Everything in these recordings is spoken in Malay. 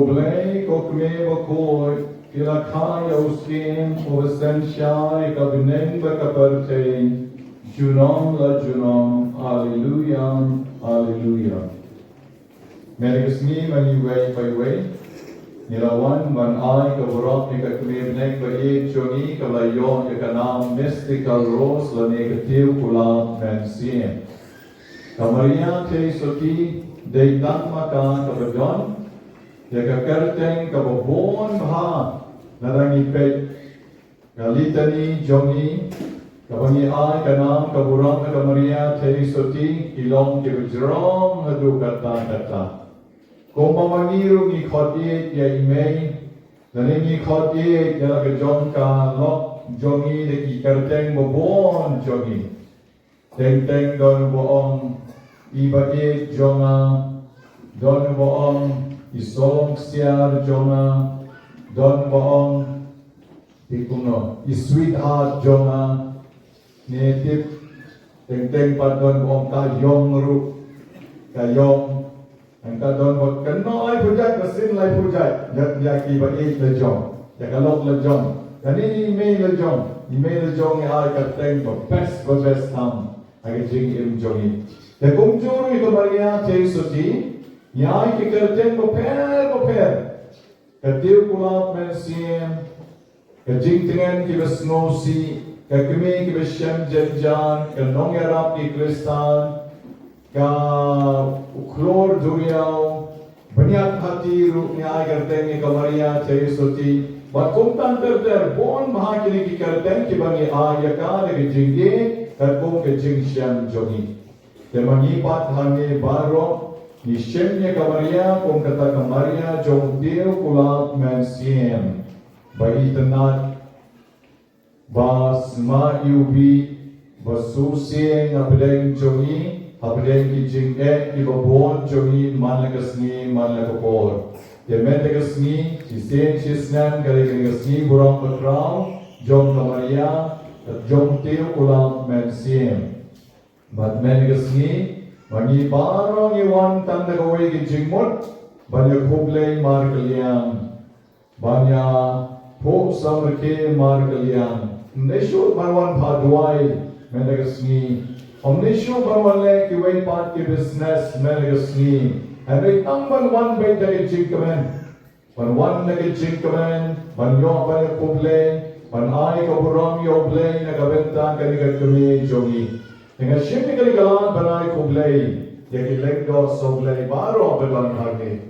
Koblei, kokmeva koi, ilakaya uskin, ovasenshai, kabineng bakaparte, Junom la Junom, Alleluia, Alleluia. Mergus ni mani way by way, Nilawan man ay ka Burom ni kakmibnek ba jongi ka layon ka kanam mystical rose la negative kula mensien. Kamaria te soti deitan maka ka badyon, ya ka kerteng ka babon baha narangi pek kalitani jongi kabangi ay kanam ka Burom ka Maria te soti ilong ke Burom hadu kata. Kung mamaniru ni khoti ya imei, nani ni khoti ya ke jong ka lok jongi de ki kerteng babon jongi. Teng don boong ibadi jonga, don boong isolong siar jonga, don boong tikuno sweetheart jonga, native teng pat don boong ka yong ru ka yong. Angka don buat kena ai pujat mesin lai pujat ya ki ba le jong ya kalok le jong dan ini email le jong ni ai ka teng ba best tam ai jing im jongi ya kumjuri to Maria te soti ya ai ki kerteng ba per ka tiu kulap mensiem ka jing tengen ki besnosi ka kemi ki beshem jenjan ka nong yarap ki kristal ka uklor duriau banyak hati ruhnya agar tengi ka Maria te soti bat kumtan ter bon mahakini ki kerten ki bangi ayaka de jingge ka ko ke jingshan jongi te mangi pat hange baro ni shemnya ka Maria kom kata ka Maria jong deu kula mensiem bai tenat bas ma yubi basusie ngapdeng jongi Habdeng ki jingek ki babon jongi manlagasni manlagapor. Ye mendagasni si sen si snan garigasni Burom patrao jom Maria at jom teo kulam mensiem. But mendagasni mangi barong iwan tandagaway ki jingmut banya kublay markaliang banya po samrke markaliang. Nesho marwan padway mendagasni Omnisho barwale ki way part ki business melagasni. And they tambal one bed na kijingkamen. One na kijingkamen, man yo ba na kuble, man ay ka Burom yo blay na kabenta ka ni kami jongi. Nga shimi ka ni galan banay kuble, ya ki lengdo so blay baro badan hagi.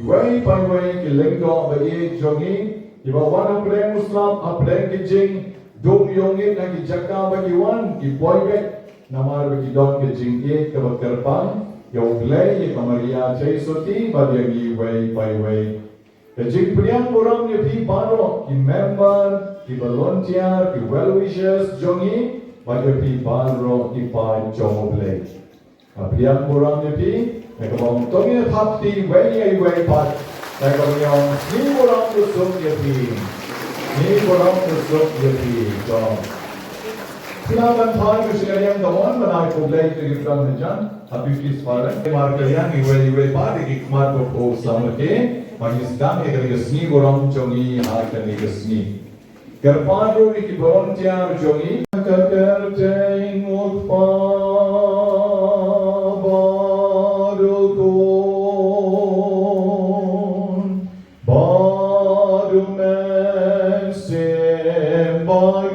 Way by way ki lengdo ba ye jongi, iba wan blay muslam a blay kijing, dum yongit na ki jaka ba ki wan ki boybet. Namar bagi don ke jingke ke berkerpang, ya ublay ya Maria cai soti bagi gi way by way. Ke jing priang Burom ya pi baro ki member, ki volunteer, ki well wishers jongi bagi pi baro ki pa jong ublay. Priang Burom ya pi, ya kebong tongi thapti way pat. Ya kebong ni Burom usuk ya pi, ni Burom usuk ya pi jong. Silakan thai ko sekalian kawan menai kublai ke Burom Jan api please father markalian iwe pare ki kumar ko sama ke magis dang e kesni Burom jongi ha ke kesni kerpado ki Burom tiar jongi ka teng ukpa badu men sem bai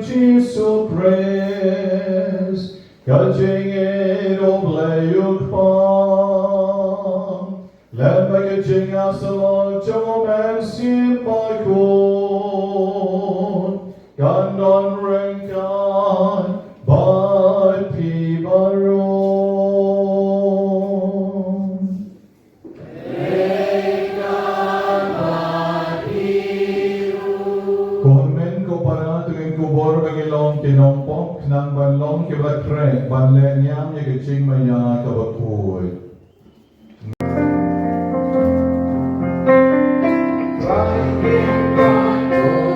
Jesus praise, Kajing it oblay ukpang, let by kajing asalon jom and sin by kun, gandon renkan by pi baron. Komen ko para tuwing kubor bagilong tinompok ng banlong kibatre, banle niyam ya kaching maya kabakuy. Right in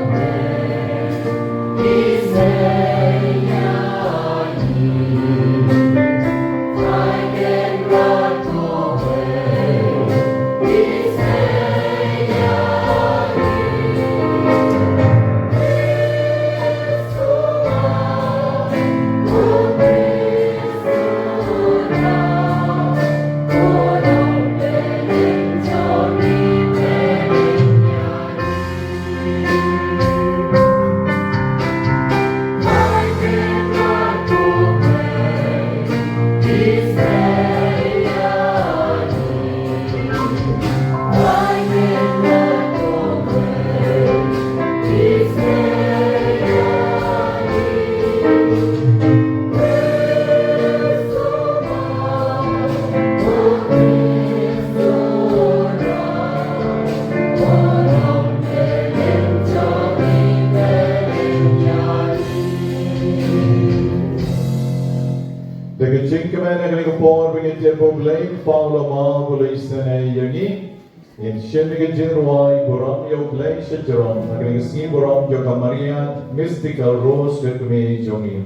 kami kapor bingit je problém Paulo ma boleh Sngi yangi. In shemi ke jirwai Burom yo play shajaron. Kami Sngi Burom jo kamarian mystical rose ke kami jongi.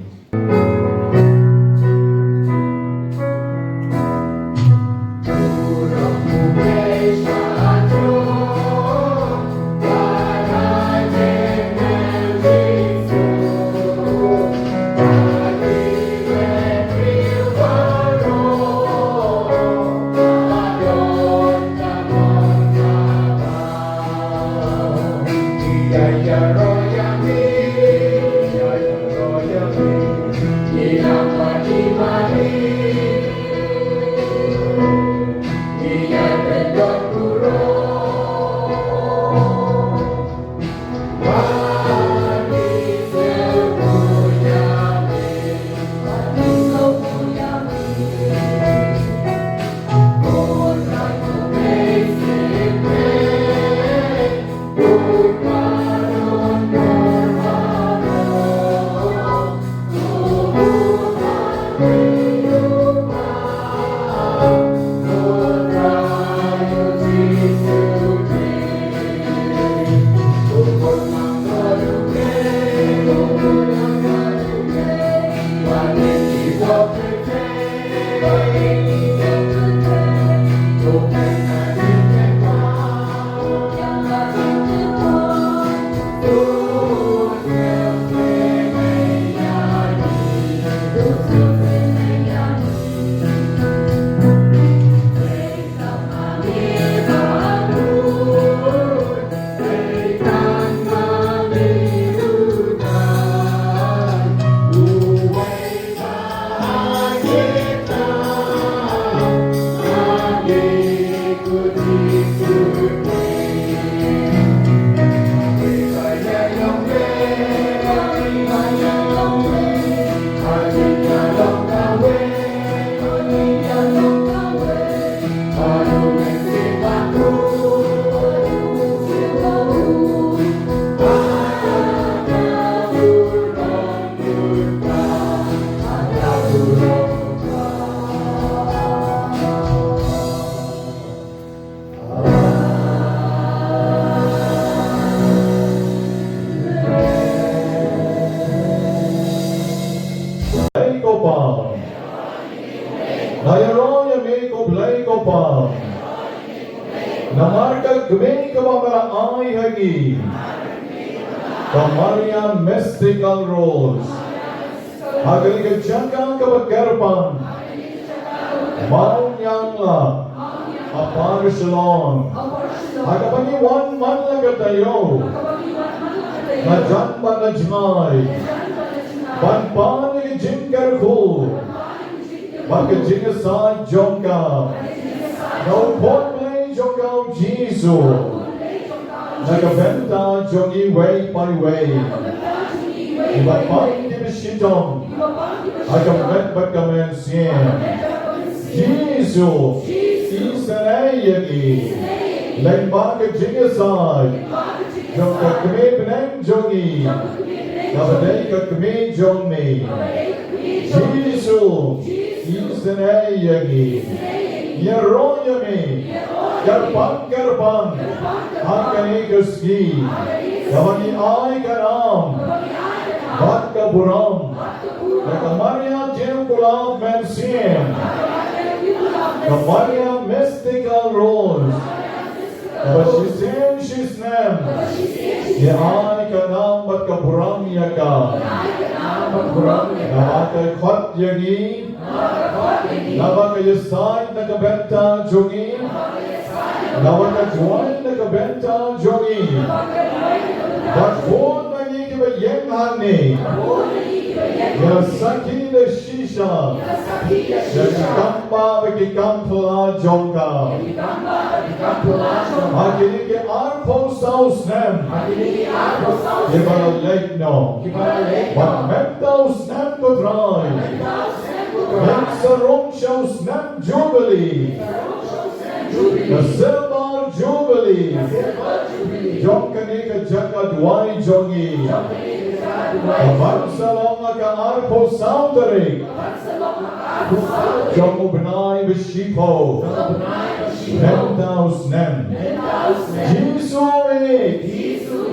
Nayaroya me ko blay ko pa. Namarka gumay ka ba mara ay hagi. Kamaria mystical rose. Hagali ka jangkang ka ba karpan. Maung yang la. Apar shalom. Hagapani one man la ka tayo. Najan ba na jmay. Banpan ni jinkar ko. Maka jinga sa jonga. No pot play jonga Jesu. Nakabenta jongi way by way. Iba pang di bishitong. Agamet bagamen sien. Jesu. Israeli. Lemba ka jinga sa. Jonga kame beneng jongi. Nabadai ka kame jongi. Jesu. Sngi Yaroyami Karpan Hakani Kaski Yamani Ai Karam Vatka Burom Kamaria Temple Mensian Kamaria Mystical Rose Bashisem Shisnem Ai Kanam Vatka Buram Yaka Navaka Khot Yagi Navaka Yasai Nakabenta Jogi Navaka Juan Nakabenta Jogi Bakfon Nagikiba Yenghani Yasaki the Shisha Yakamba Vikikampala Jonga Hakiliki Arpo Sausnem Kibara Legno Bakmenta Usnem Kutrai Sarum shall snap Jubilee. The Silver Jubilee. Jonkanika Jaka Dwight jongi. Kapan salong ka arpo sauteri. Jong ubenai beshipo. Hentaus nem. Jisu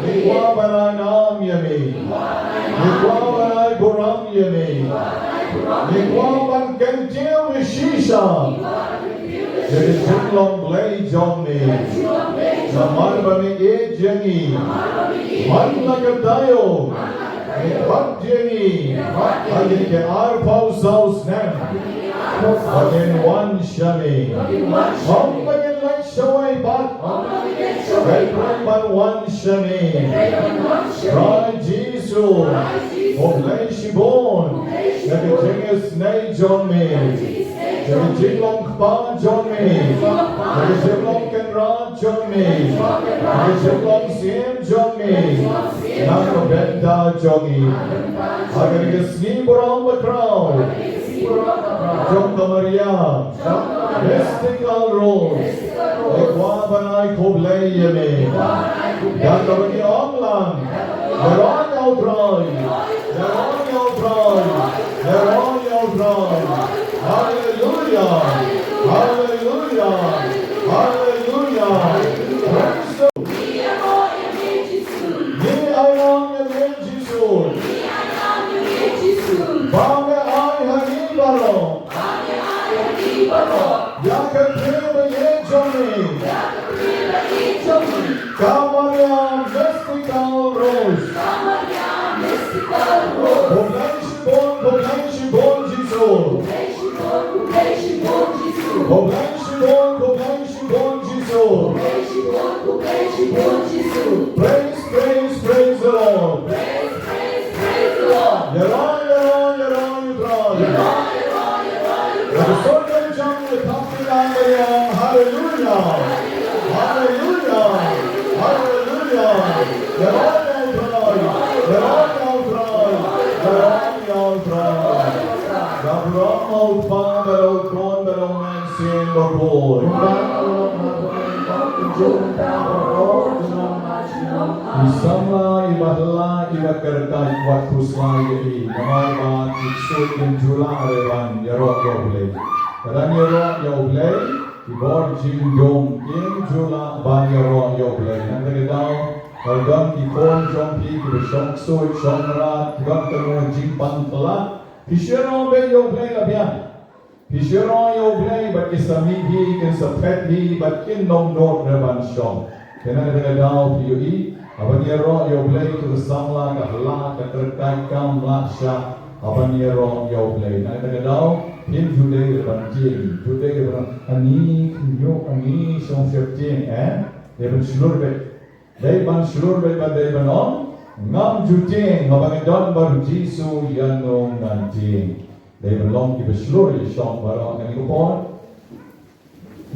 Nikwa baranam yami. Nikwa barai buram yami. Nikwa ban kentil vishisha. Jadi jinglong blay jongni. Namar bami e jengi. Man lakatayo. Nikpat jengi. Agin ke arpau saus nem. Bagin one shami. Hom bagin like shawai bat. Right but one shami. Right Jesus. Oblay shibon. Jadi jenges nay jongni. Jadi jinglong kpa jongni. Jadi jinglong kenra jongni. Jadi jinglong sim jongni. Naka benta jongi. Agar ke Sngi Burom bakrao. Jong Kamaria. Mystical rose. Ekwa banai koblay yeme. Dan kabagi onglang. Lerong yaudrai. Lerong yaudrai. Lerong yaudrai. Hallelujah. Hallelujah. Hallelujah. Praise the Lord. Ni ayang yamin jisun. Bangga ay hanibaro. Yakat prema ye joni. Kamaryam mystical rose. Boblay shibon jisun. Boblay shibon jisun. Praise, praise, praise the Lord. Yeron, yeron, yeron, yeron. The sword of John, the pumpkin on the hallelujah. Hallelujah. Hallelujah. Yeron, yeron, yeron, yeron, yeron, yeron. The Burom old father, old corn, but old man, sin, the boy. Isama ibadla ibakerta waktu selagi namai ban iksud injula areban yarok yoblay. Kadang yarok yoblay ibor jingjong injula ban yarok yoblay. Nanti kita kadang ikon jompi kita shong soi shong rat kadang temu jimpang telat. Pishiron be yoblay labian. Pishiron yoblay but isamihi kisapeti but inom not reban shong. Kena kita piui. Abaniero yoblay to the samla kahla katerkai kam lasha. Abaniero yoblay. Na kita daw him today banjing today ani kunyo ani song septing They ban slurbe. They ban slurbe but they ban on ngam juting ngabangidon baru Jisu yanong nanting. They belong to the slurbe shong baru ngani kupon.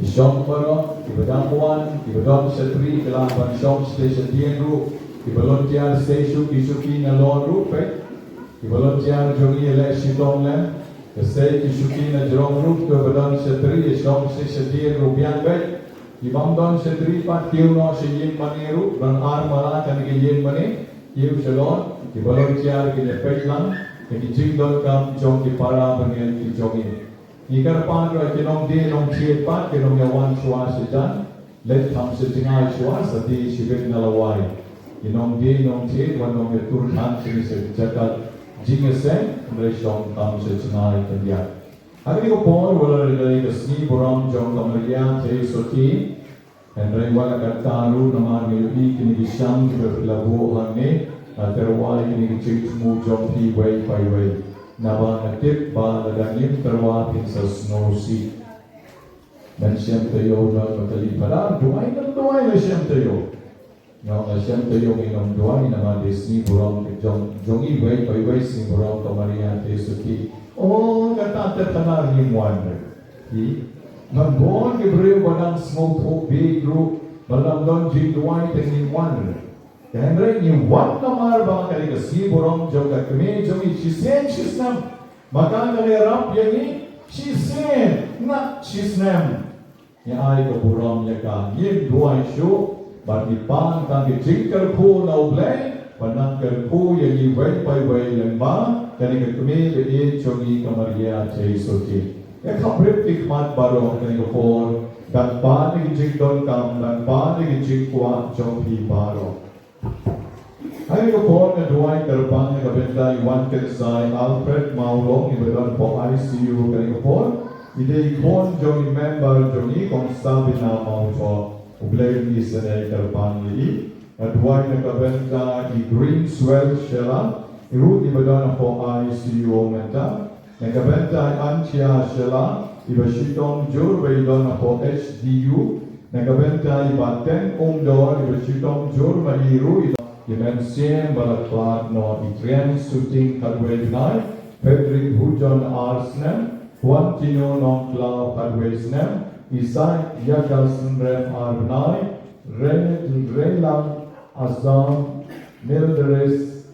Shong baru ibadangwan ibadang setri kelaban shong station dienru ibalontiar station isuki na lon pe ibalontiar jogi ele shitong len kesei isuki na jrong ru ke badang setri shong station dienru biang be ibamdon setri pat kiu no sejin maniru dan armala kan ke yin mani kiu shalon ibalontiar ke pe lang ke jingdon kam jong ki para bangen ki jogi Ikan pandra kinong di nong chiet pat kinong yawan shwa sejan let tham se jingai shwa sati shibek nalawai kinong di nong chiet wan nong yatur tham se se jakat jingesen mre shong tham se jingai kandia agni ko pon wala re ke Sngi Burom jong kamaria te soti and re wala kataru namar ngi kini bisam ke labu hanne terwai kini chimu jong pi wei pai wei Naba natip ba laganim terwapin sa snow sea. Dan siyam tayo na matali pala, duway na siyam tayo. Ngayon na siyam tayo ng duway na mga Sngi Burom, jong iway, payway Sngi Burom, kamaria, tesuki. Oh, katatat na rin wonder. Nambon, Gabriel, walang smoke hope, big group, walang don, jing duway, tenin wonder. Kaya yung wak na marba kaya Sngi Burom jong kami jong chisen chisnam maka nalirap yani chisen na chisnam ya ay ka Burom ya ka yin duay shu but ipan kan ki jingkar ko na ublay Panang kerku yang di way by way lembah dan kami ke jongi kamaria Jesusi. Ya kabret tikmat baru dan for dan pan dijik don kam dan pan dijik kuat jogi baru. Hari for na duai terbang na kabenta Iwan Kensai Alfred Maulong ibadan po ICU kani for ide ikon jongi member jongi kong sabi na mauto ublay ni sanay terbang ni Duai na kabenta I Green Swell Shela Iru ibadan po ICU menta na kabenta Antia Shela iba sitong jurbe idon po HDU na kabenta iba 10 umdor iba sitong jurbe iru idon Dimensien balaklat no itrian shooting kadwe binay Patrick Hujon Arsnem Juan Tino non Clau kadwe snem Isai Yagalsen Rem Arbnay Relang Azam Mildres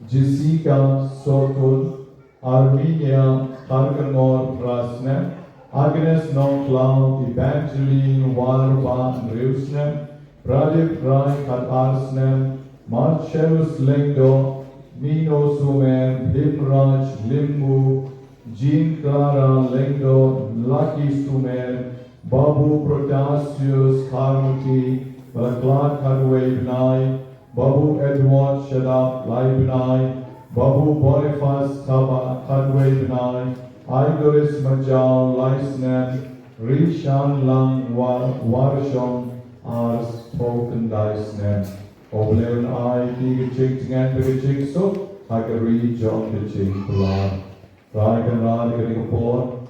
Jessica Sotun Armenia Harganor Prasnem Agnes non Clau Evangeline Warba Reusnem Pradip Rai Kad Arsnem Marcellus Lengdo, Mino Sumer, Himraj, Limbu, Jean Clara Lengdo, Lucky Sumer, Babu Protasius Harmuti, Balaklat Kadwe Binai, Babu Edward Shadap Laibinai, Babu Boniface Taba Kadwe Binai, Idoris Majal Laisnem, Rishan Lang Warshon Ars Token Daisnem. Obleun ai di gechik dengan begechik so agari jong gechik pulang. Rai kan rai kini kupor.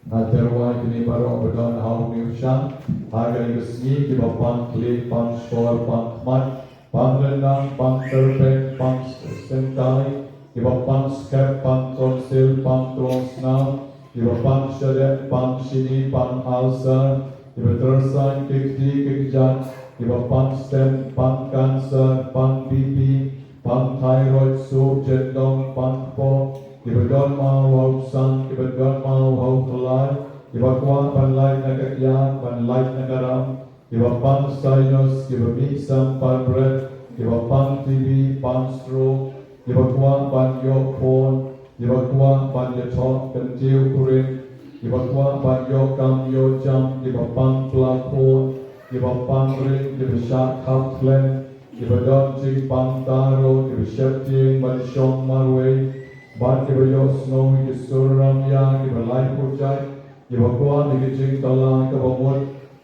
Naterwai kini baru bedon hau miushan. Agari kesni kiba pang klik pang skor pang mat pang rendang pang terpek pang sentai kiba pang skep pang konsil pang tronsna kiba pang syadet pang sini pang alsa kiba tersai kekdi kekjat Iba pang stem, pang cancer, pang BP, pang thyroid, so jendong, pang po. Iba don mau hau sang, iba don mau hau kelai. Iba kuang pan light na kakyan, pan light na karam. Iba pang sinus, iba miksam, pan bread. Iba pang TB, pang stroke. Iba kuang pan yok phone. Iba kuang pan yatok, kentil kurin. Iba kuang pan yok kam yo jam. Iba pang plug phone. Iba pangring, iba syak hap klen, iba don jing pang taro, iba syep jing ban syong marway, ban iba yo snow, iba suram yang, iba lai pujay, iba kuan, iba jing tala, iba mut,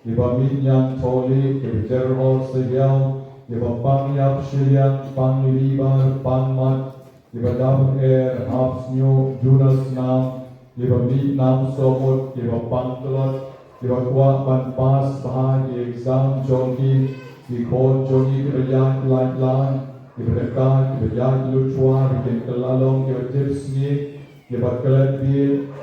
iba minyang toli, iba terhol sehiaw, iba pang yap syilian, pang libar, pang mat, iba dam air, hap snyo, junas nam, iba mit nam somut, iba pang telot, Iba kuat pan pas bahagi exam jogi, ikut jogi kerja lain-lain, iba dekat, iba jadi lucuan, bikin kelalong, iba tips ni, iba kelet bil,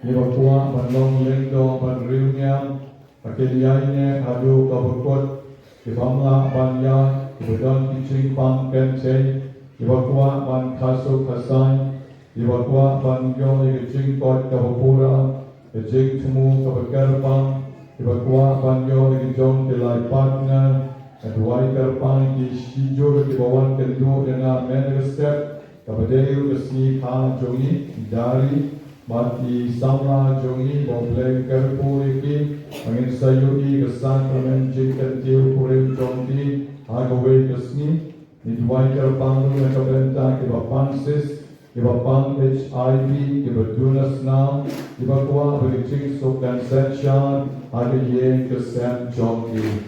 iba kuat pan long lengdo, pan riunyam, pakai liainya, adu kabukut, iba melak pan yang, iba don kicing pan kencing, iba kuat pan kasuk kasai, iba kuat pan yo, iba jingkot kabupura, Kejik temu kebekerbang, iba kuah banyo lagi jom kelai partner, keduai kerbang di sijur di bawah kedua dengan menestep, kebedeyu kesni kah jongi dari mati sama jongi boleh kerpu iki, angin sayuri kesan kemenjik kentil kurim jongi, agawai kesni, di duai kerbang lu yang kebentang iba pansis. Iba pang HIV, iba tunas nam, iba kuah bericing sok dan sensyan, ada ye kesen jongi.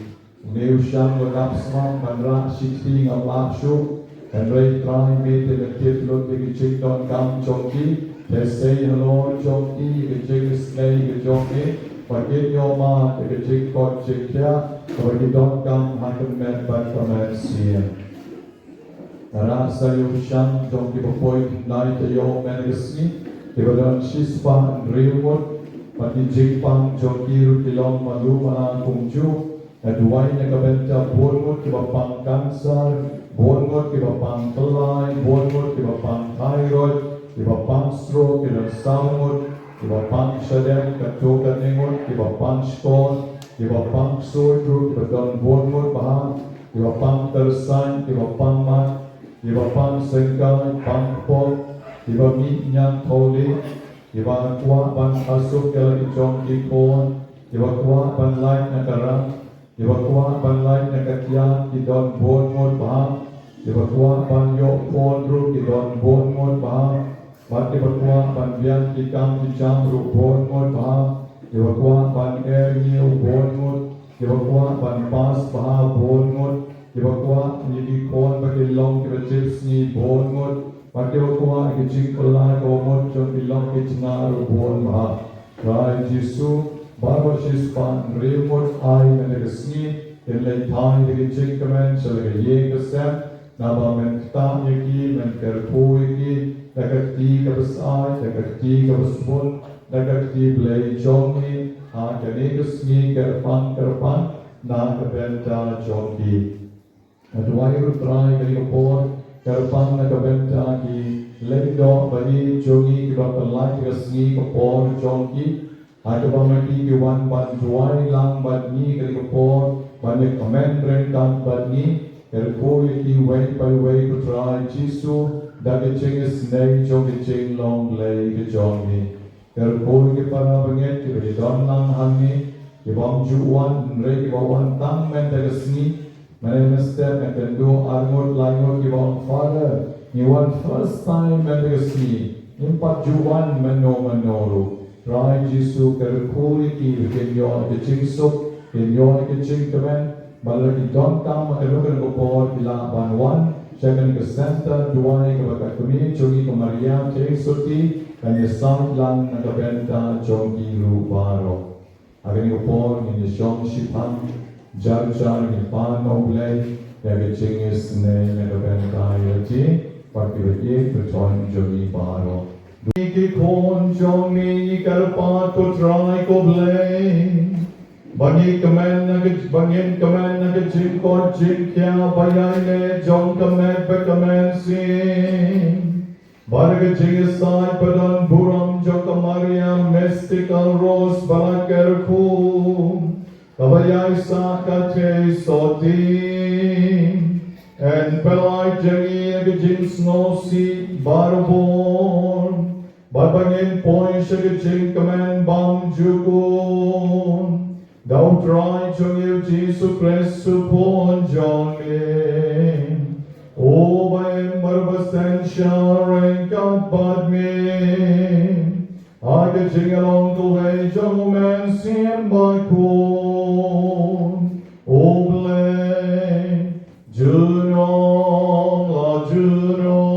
Neu syang lengap semang, manrak sikti ngam lapsu, dan rei trai mete nekit lut bericing don kam jongi, say hello jongi, bericing snei jongi, bagi nyoma, bericing kot cikya, bagi don kam hakem met bat kamen siya. Nara sayo syang jong kipapoi nai tayo menegesni kibadon shispa rilmut pati jingpang jong kiru kilong malu mana kungju duai negabenta bonmut kibapang cancer bonmut kibapang kelai bonmut kibapang thyroid kibapang stroke kibapang samut kibapang syadem katokan nengut kibapang skon kibapang sore throat kibadon bonmut bahang Iba pang tersan, iba pang mat, iba pang sengkai, pang pop, iba minyak toli, iba kuat ban asuk yang ijong ikon, iba kuat ban lain nakarang, iba kuat ban lain nakatian, idon bon mon bahang, iba kuat ban yok pon ru, idon bon mon bahang, bat iba kuat ban biang ikam ijam ru bon mon bahang, iba kuat ban air new bon mon, iba kuat ban pas bahang bon mon, iba kuat ni ikon bagi long iba chips ni bon mon, Maka kuat kecil kelai komod jom ilong kecina rubon maha. Rai Jisu bawa sispan remote ai menegasni ilai thai kecil kemen sebagai ye kesem nama mentah yaki menkerpo yaki nakati kebesai nakati kebesbun nakati belai jomi ha kene kesni kerpan na kebenta jomi. Aduai rutrai kali kopor Karpang na kabenta ki lendo bagi jongi ki bapalai ki resmi kapor jongi ada bamati ki wan ban duai lang ban ni kali kapor banyak komen rentan ban ni kerko ki way by way to try Jisu dagi ching snai jongi ching long lay ki jongi kerko ki para banget ki bagi don lang hangi ki bam juan re ki bawan tang men dagasni Mana step and can do armor lango give on father. You want first time and see. Impat juan manoro. Try Jisu kerkuri ki in your kitchen soup in your kitchen command. Balaki don't come a look at the board ila ban one. Second the center duai kabakakuni chungi ko Maria Suti and the sound lang nakabenta chongi rubaro. Again ko po in the shong shipan. Jar ni pan oblay, yagi chingis ne nakabenta yati, pati join jogi paro. Ki kon jomi karpa to try ko blay. Bagi kamen nag jing ko jing kya bayay ne jong kamen pe kamen sing. Barga chingis sai padon burom jong Maria mystical rose balakar kum. Kabayay sa kate sotin and pelay jagi agajing snow si barbon babangin poy shagajing kamen bam jukun daw try jongil Jisu Kristu pon jongin o bayan barbasan siya rengkang badmin agajing along the way jong men siyan bakun Oblay, Junon, la Junon.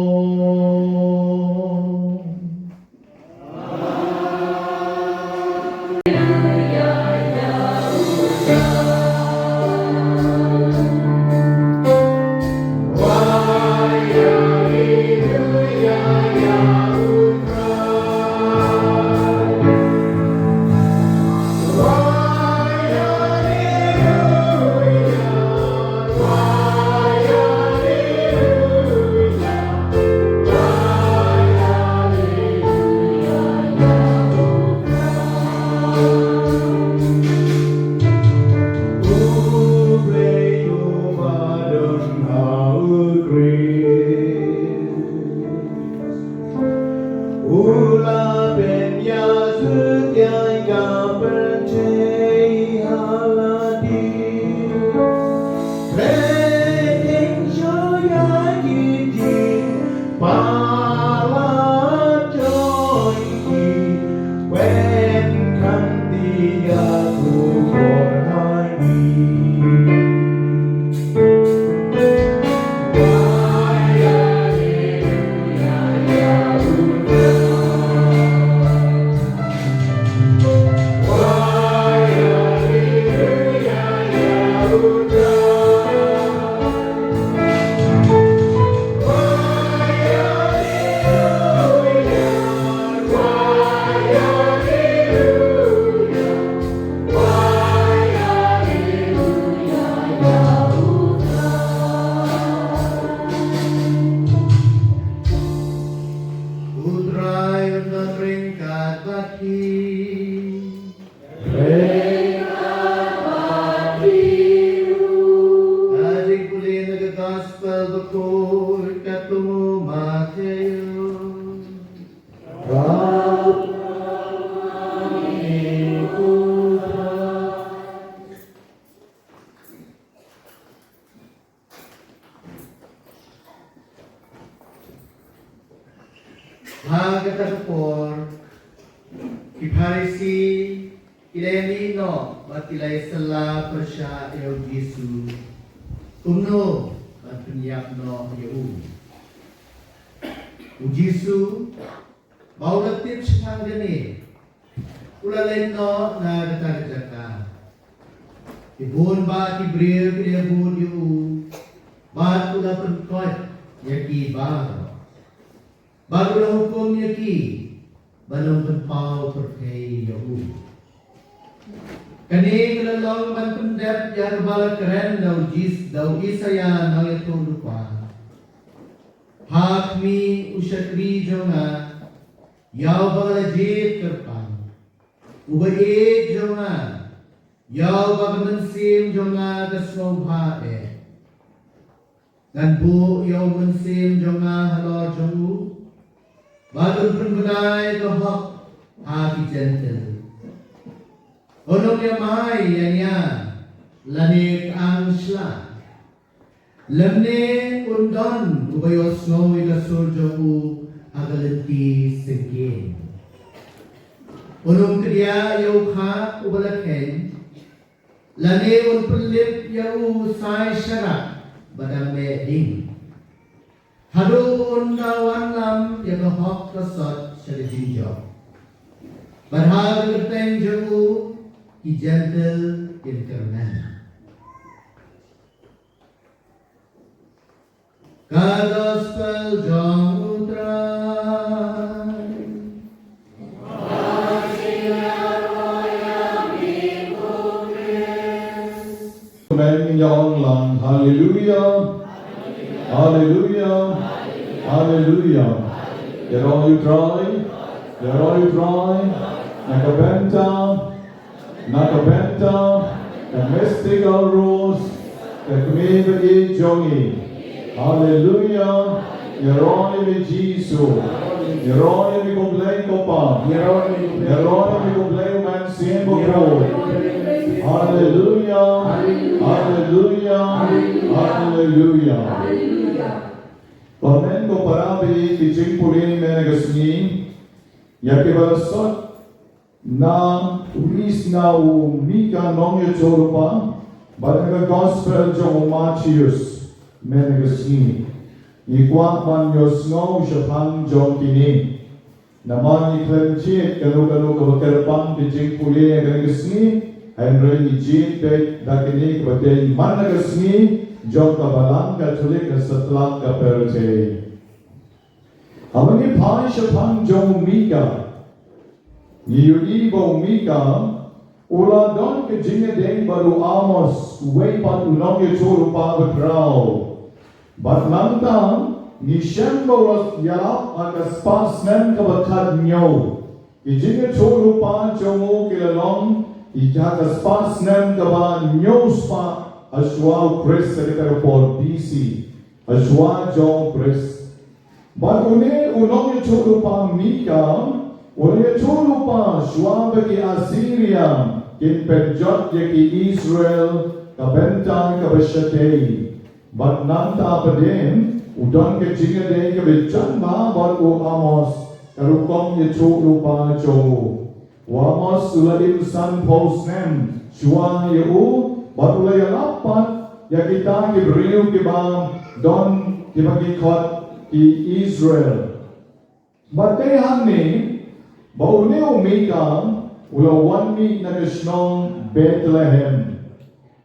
Hagatapor, Iparisi, Ilenino, Matilay Sala, Persha, Eo Gisu, Umno, Matunyak no, Yehu. Ujisu, Maulatip Shangani, Ulalain no, Nagatarjaka. Ibun ba Ibril, Ilabun Yu, Bat Ulapan Kot, Yaki Bar. Bagulah hukum yaki, balong penpau perkai yahu. Kani kelalong man pendep yang bala keren dau isaya nau yato lupa. Hakmi usyakri jonga, yau bala jit kerpang. Ubaid jonga, yau bala mensim jonga kasmobha Dan bu yau mensim jonga halo jongu. Baru pengunai kehok hati gentle. Onong yang mai yang lanik angsla. Lemne undon ubayos no ilasul jomu agalenti Sngi. Onong kerja yau kha ubalaken. Lane un pelip yau sai syarat badang meding. Hadu undawan lam yang hok kesot serjinjo. Berhal keteng jemu ki gentle internet. Ka gospel jong utrai. Men yang lang, hallelujah. Hallelujah. Hallelujah. Get all you try. Get all you try. Nakabenta. Nakabenta. The mystical rules. The community jongi. Hallelujah. Yeroni mi Jisu. Yeroni mi kumplay ko pa. Yeroni mi kumplay man siyen ko po. Hallelujah. Hallelujah. Hallelujah. Amen ko parabi ki jingpulin menegasni yakibalasot na ulis na umika nong yachoropa banaga gospel jong Matthias menegasni ikwa man yosno shapang jong kini naman iklanjit kanu kabakarpang ki jingpulin menegasni Henry ijit bet dakini kabate managasni Jom kabalang Katolik na satlak ka perche. Amani pai shapang jom mika. Yudi bo mika. Ula don ke jinga deng baru amos. Way pat unong ye churu pa bekrao. Bat nantang. Ni shem bo yalap akas pas nem kabakat nyo. Ijinga churu pa jomo kilalong. Ikakas pas nem kaban nyo spa. Ashwa Chris sekretary for DC. Ashwa John Chris. But unong chulu pa mika, unong chulu pa shwa bagi Assyria, kin penjot yaki Israel, kabentang kabashate. But nanta padin, udon ke jinga de kabichan ba but u amos, karukom ye chulu pa chomu. Wamos sulaim san posnem, shwa ye u. Batulay ang apat, ya kita kibriw kiba don kibagikot ki Israel. Batehan ni, bauni umika, ulawan ni nagasnong Bethlehem.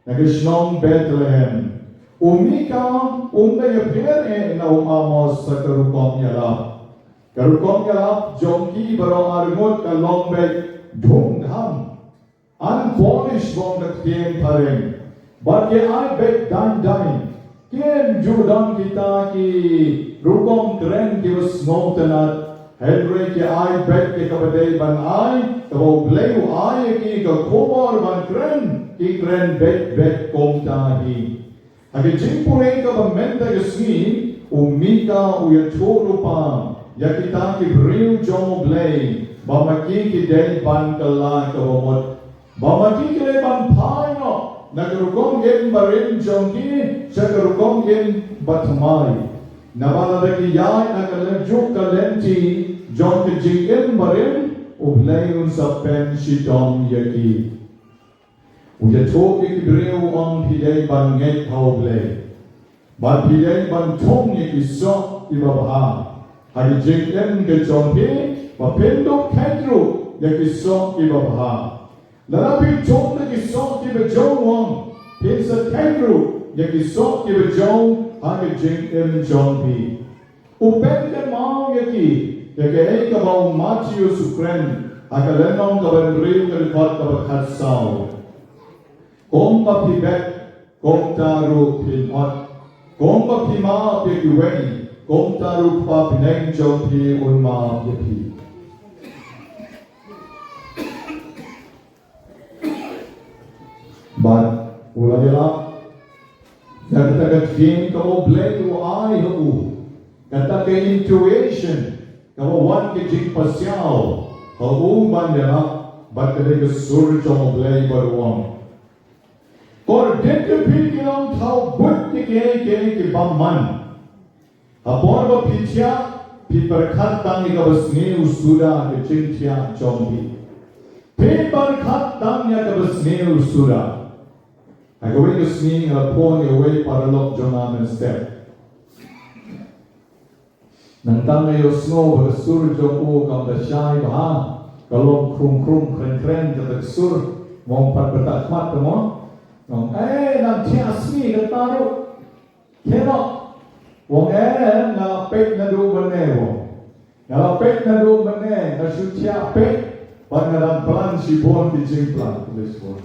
Nagasnong Bethlehem. Umika, umdayapere na umamos sa karukom yalap. Karukom yalap, jongki barong arungot kalongbek dhumdham. Unpolished from the tien paring. But ye I bet dine. Kien Judan kita ki rukom tren ki was smotenat. Henry ki I bet ki kabade ban I. Kabo bleu I ki ka komor ban kren. Ki kren bet kom tahi. Agi jimpure ka bamenta yasni. Umika uyatoro pa. Yakita ki briu jomo blay. Bamaki ki den ban kala kabamot. Bamaki kile ban paino. Nagrugong gen barin jongki. Sagrugong gen batmai. Nabalada ki yay nagalanjuk kalenti. John ke jing barin ublay un sa pen si dom yaki. Uya tok ke breu on pidai ban ngai thau blay. Ban pidai ban thong yaki so ibabha. Hagi jing ke John pe ba pendo Pedro yaki so ibabha. Larapi tok yaki so ke John wong pensa Pedro yaki so ke John hagi jing John pe. Upen ke mau yaki ai ka mau Matthew sukren aga lenong ka ban real ka record ka bakhat sao kom pa pibet kom taru pin hot kom pa pima pe kuwei kom taru pa pineng jong pi un ma pi but ulagela kata kat game ka mo blame to ai ho kata ke intuition kalau wan ke jing pasiao hau ban ya bat ke ke sur jong blai barwang kor det ke pi ke long thau but ke bamman apor ba pichya pi perkhat tang ke basne usura ke jing thia jong bi pe perkhat tang ya ke basne usura agawin ke sning apon away paralok jonam step nang tangayo snow sur jong kam da shai ba kalom krum kren ka sur mong pat patak mat mo nang nang tiasmi ka taru keno wong na pek na do banero na pek na do bane na sutia pek pa na plan si bon ti jing plan this one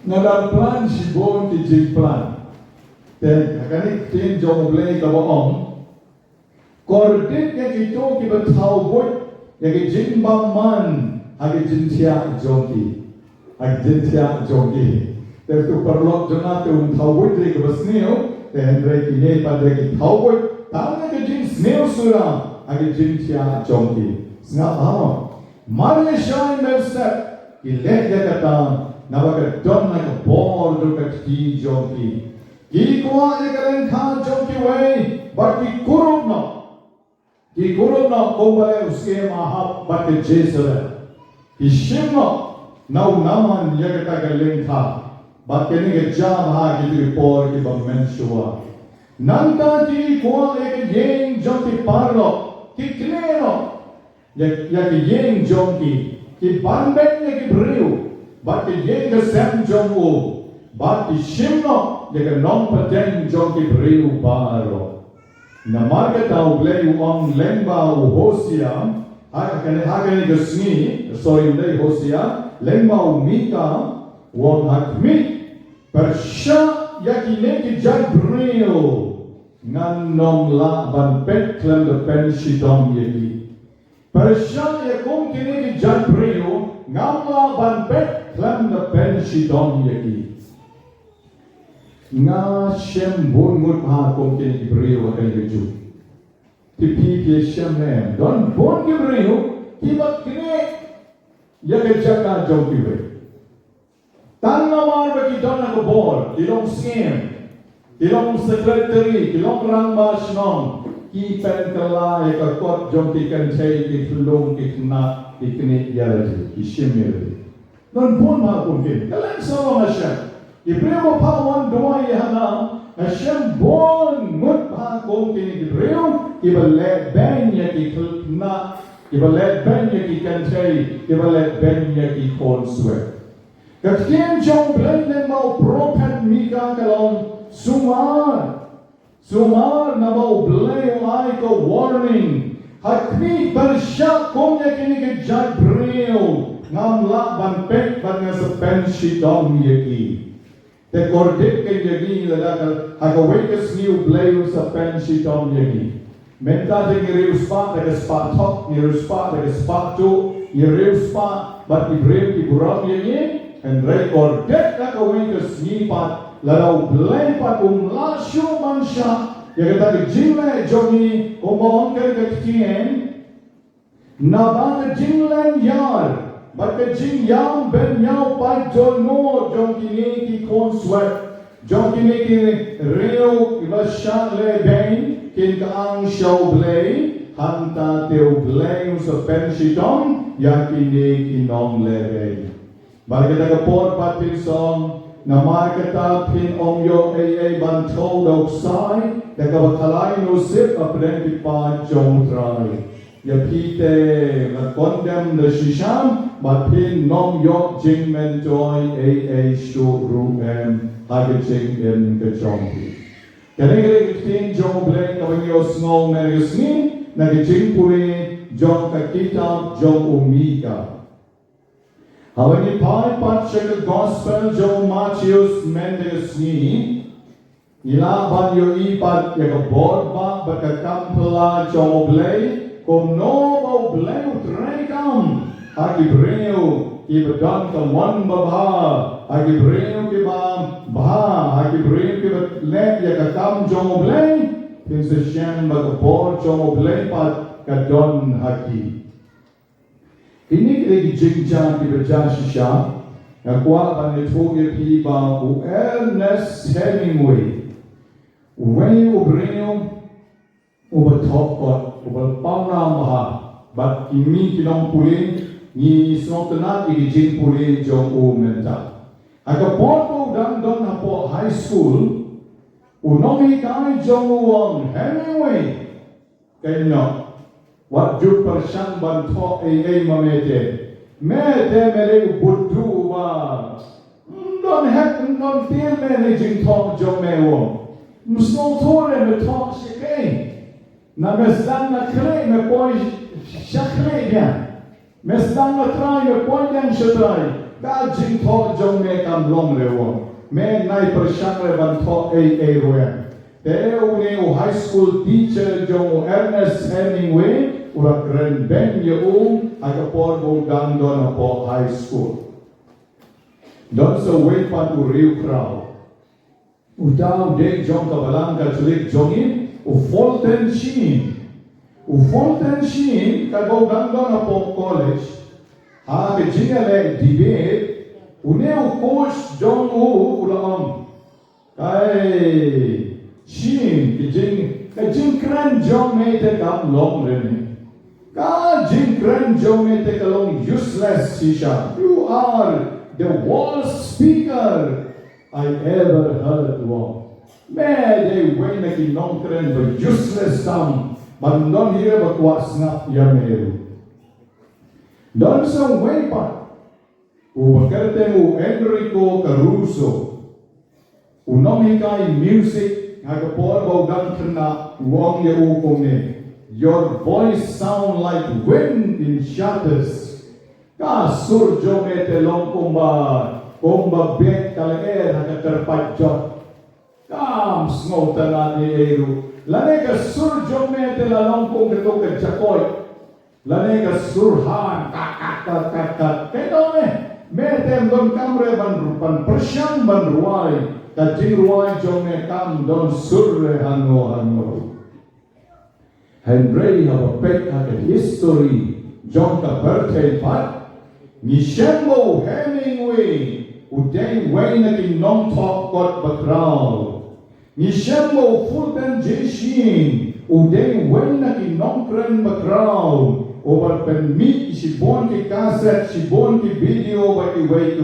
na plan si bon ti jing plan ten akani tin jong blay ka ba Kordit yang kita kita tahu buat yang jin bangman agi jintia jongki tapi tu perlu jangan tu tahu buat lagi bersneo dan lagi ni pada lagi tahu buat tahu yang jin sneo surah agi jintia jongki sengat apa Malaysia memset ilet dia kata nawakat don like a ball tu kat ki jongki ki kuat yang kalian kah jongki way bagi kurup no Ki guru na kumbale uske mahap batte jesere. Ki shimno nau naman yagata galing tha. Batte ni ke jam ha ki report ki bammen shua. Nanta ki kwa ek yeng jonki parlo ki kleno. Ya ki yeng jonki ki banben ne ki briu. Batte yeng ke sem jongu. Batte shimno ya ke non paten jonki briu baro. Namarga tau blay uang lengba u Hosea, hakane ke Sngi, sorry blay Hosea, lengba u Mika, uang hakmi, persya yakine ki jadbril, ngan nom la ban pet klem de pen shidom yaki. Persya yakum kine ki jadbril, ngam la ban pet klem de pen shidom yaki. Nga shem bon mut ha kom ke ni brio akan yeju ti pi ke shem ne don bon ke brio ki mat kine ya ke jaka jong ki we tan na mar ba ki don na ko bor ki long siem ki long secretary ki long rang ba shnom ki pen kala e ka kot jong ki kan chei ki fulong ki na ki kine ya ki shem ye don bon ma kom ke kalan so ma shem Ibrahim pawan doa yahana Hashem bon mut pa kom kini Ibrahim ibale ben yaki khna ibale ben yaki kanchei ibale ben yaki konswe Katien jong blenden mau prophet Mika kalon sumar na mau bleu ai ko warning hakmi bersyak kom yaki ni jad breu ngam la ban pek ban nasa ben shidom yaki Te kordit ke yagi ladakal agawai ke sniu blayu sa pen shitom yagi. Menta te ngiriu spa te spa top, ngiriu spa te spa tu, ngiriu spa bat Burom ki Burom yagi, and re kordit agawai ke sni pat ladau blay pat lasyo mansya, yaga ke jingle jogi umon ke kien, nabata jingle yar. But jing yang ben yao pai jon no jong kini ki kon sweat jong kini ki reo iba sha le ben kin ka ang show blay hanta teu bleu sa pensiton yakinig inong leve. Bagi kita kapor patin song namar kita pin om yo ay bantol daw sai daga bakalay no sip aprenti pa jong try. Ya pite la condemn the shisham but pin nom yo jing men joy ay shu ruem hagaching in the jong. Kaya tin jong bleng kabanyo snow merisni nagijing puri jong kakita jong umika. Hawani pai patchak gospel jong Matthias merisni ila banyo ipat ya board ba bakakampla jong bleng kom no mo bleng trekam hagi breu Ibadan ka wan babha, agi breu ke bam bha, agi breu ke let ya ka kam jong bleng, pin se shan ba ka por jong bleng pat ka don haki. Ini kile ki jingjan ki bajan shisha, ya kwa ban ne to ye pi ba u Ernest Hemingway. When you breu u ba top kot, u ba pang na maha, but kimi kinong pulin ni sontenat di jing puli jong u menta. Aga porto dan don hapo high school unomi kai jong uang Hemingway kaya what do persan ban tho mamete mere budu ba don het don feel me jing tho jong me wo musno thore me tho shike na mesdan na kre me poi shakre dia Mesdang na try me point yang shatrai. Ka jing tho jong me kam long lewo. Me nai persyang le ban tho roya. Te u high school teacher jong Ernest Hemingway ura kren ben ye aga por bo dan don po high school. Don so wait pan u riu crowd. Utaw de jong kabalang ka chulik jongin u Fulton Sheen. O Fulton Sheen, kalau gandang po college, ke jingale debate, uneu coach John ulam, kai Sheen ke jing kran John mete kam long rene, ka jing kran John mete kalong useless shisha. You are the worst speaker I ever heard of. May they win a non kran for useless tongue. Bandon hira bakwas na yameru. Don sa waypa, ubakerte mo Enrico Caruso, unomi kay music, hagapor bawgan kena uang ya ukome. Your voice sound like wind in shatters. Ka surjo mete long kumba bet kalaer hagaterpat jot. Kam snotan na ni eru. Lane ka surjo mete la long kung keto ke jakoy. Lane ka surhan kat. Kaya mete don kamre ban persyang ban ruai. Kajing ruai jong me kam don surre hango. Henry have a pet at history. Jong ka birthday pat. Ni Shembo Hemingway. Uday way na kinong top kot bakraw. Ni Shembo Fulton Jeshin, uday way na kinongkren background, over pen meet si bon ki cassette, si bon ki video ba ki way.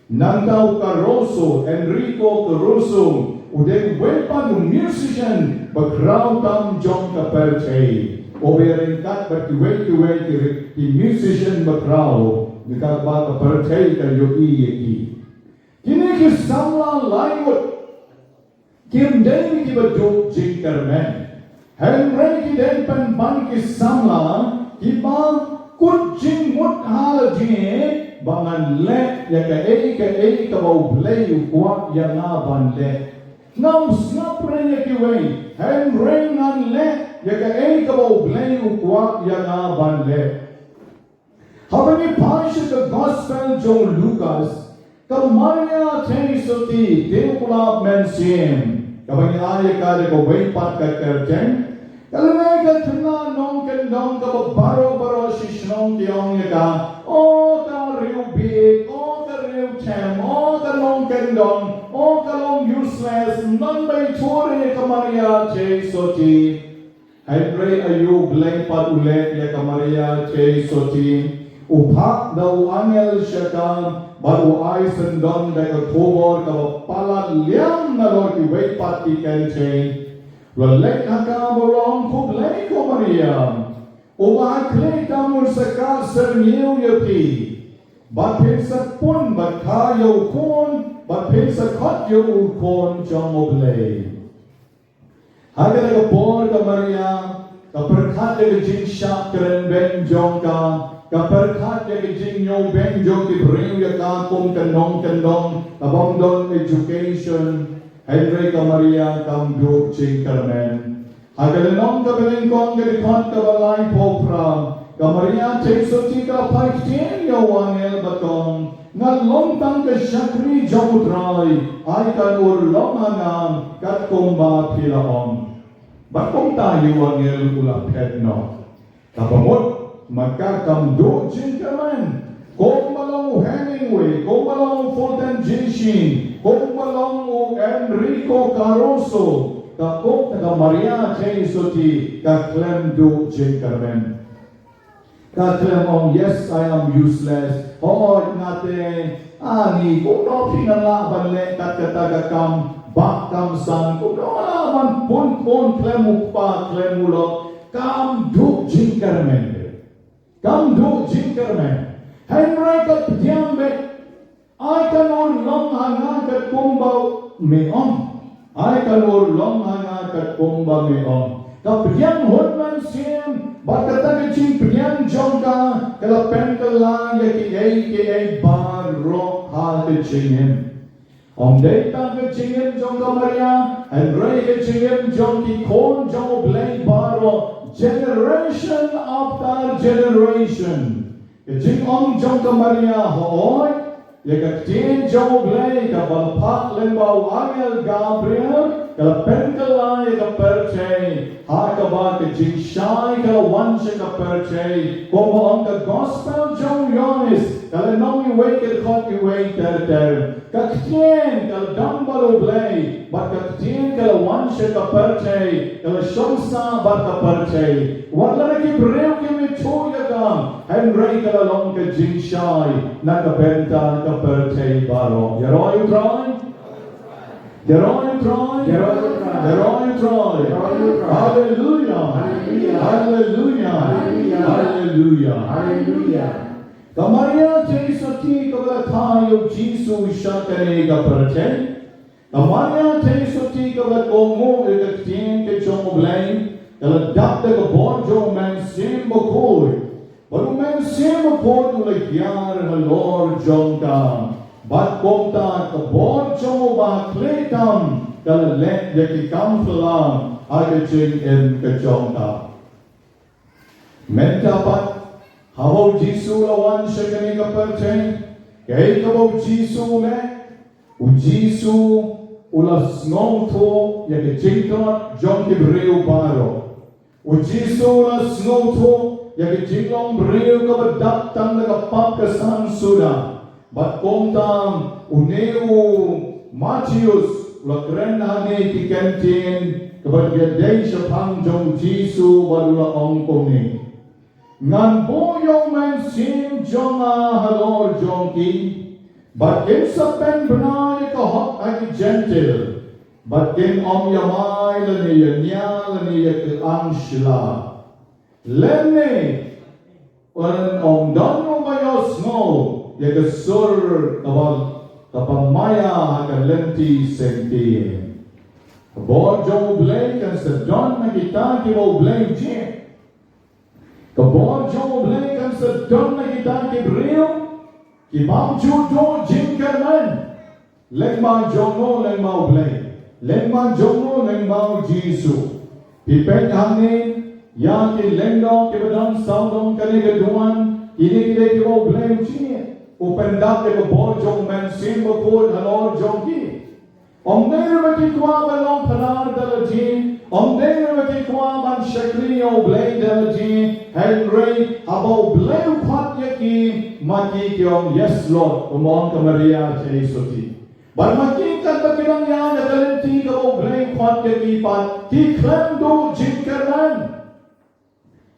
Nandaw Caruso, Enrico Caruso, uday way pa ng musician, background tam John Caperche, over kat ba ki way ki musician background, nikagba Caperche kayo iyeki. Kinikisamla laywat, Kim den ki badu jing karmen. Henry ki den pen ban ki samla ki ba kut jing mut hal jing bangan le ya ka bau play kwa ya na ban le. Nam snap re ki wei. Henry nan le ya ka bau play kwa ya na ban le. Habani pash the gospel John Lucas Maria Tenisoti, Temula Mensim, Kabang Ayaka, the way part Katerjen, Kalamaka Tuna, non can don the Baro Shishon, the Onyaka, oh, the real big, oh, the real tem, oh, the non can don, oh, the long useless, none by Tori Maria Tenisoti, Henry ayu blay pat ulet ya kamaria che soti upak dau angel syakam baru ai sendon da ka thobor ka pala liam na lo ki wei pat ki ken che lek haka Burom ku blay ko maria uba kle kamur saka serniu yati bat pin sa pun bat ka yo kon bat pin sa khat yo kon jamo blay Haga ka por ka Maria, ka perkhat ka jing syak keren ben jong ka perkhat ka jing nyong ben jong ki bring ya ka kum kanong ka bom don education, Henry ka Maria kam du jing kermen. Haga lenong ka belen kong ka dikot ka balay popra, ka Maria cek suci ka paik tien ya wangel batong, nga lontang ka syakri jong utray, ay kan urlong hangam kat kumba pilaong. Bakong tayo ang ilulap no. Kapamot, magkakamdo jing kaman. Kung malong Hemingway, kung malong Fulton Jinshin, kung malong Enrico Caruso, kapok na Maria Jesuti, kaklem do jing kaman. Kaklem yes, I am useless. Hoy, natin, ani, kung no pinalaban le, katkatagakam, bakam san ko naman pun klemu pa klemulo kam du jinkermen Henry kat diambe ay kanor long hanga kat kumbau meon ay kanor long hanga kat kumba meon kapdian hotman sim bakata ke chim prian jongka kala pentala ye bar ro ha ke chingen Data ke chingem jong ka Maria, and Ray ke chingem jong ki kon jong blay baro, generation after generation. Ke ching jong ka Maria hoy, ye ka tin jong blay ka balpak lembau Angel Gabriel, ka penkala ye ka perche, ha ka ba ke ching shai ka wanshe ka perche, ko ka gospel jong Yonis, kala nong you wake it hot you wait there. Kaktien kal dambalo blay, but kaktien kal wanshe ka perche, kal shomsa bar ka perche. Wala na ki breu ki mi chuya kam, Henry kal long ka jinshai, na ka benta ka perche baro. Yero you try? Hallelujah. Kamaria Jesuti kabla tayo Jisu ishakare ka perche. Kamaria Jesuti kabla komo ekaktien ke chomo blay. Kala dakta ka bonjo man simbo koy. Baru man simbo koy ulay yar halor jongka. Bat komta ka bonjo mo ba kletam. Kala let yaki kamflam agaching in ka jongka. Menta pat Habo Jisu lawan syakani ka perche, kay kabau Jisu le, u Jisu ulas ngomto ya ke jingtot jong ke breu baro. U Jisu ulas ngomto ya ke jinglong breu ka badak tang na kapap ka san suda. Bat komtam uneu Matius ulakren hane ki kentin kabat gadai syapang jong Jisu wadula ongkoni. Ngan boyong man sim jonga halor jongki, but in sa pen benay ka hot agi gentle, but in yamay laniya niya laniya ke angshla. Lenne, wan donyo bayos no, ya ke sur kapamaya haka lenti senti. Kabor blay kan sa don nakita ki mo blay jing. Kabor jong blay kan sa don na kita ki brio ki bang judo jing kerman leng ma jongo leng mau blay leng ma jongo leng mau Jisu pipen hangin ya ki lengdo ki badam saudong kani gaduan ini ki mau blay uchi upendap ke kabor jong man simbo ko halor jong ki omner ma ki kwa balong panar dalajin omner ma ki kwa man shakriyo blay dalajin Henry, habau bleu pat yaki maki kyong yes Lord umon ka Maria Jesuti. Bar maki kan bakirang yan nagalenti ka bleu pat kipat ki klando jinkerman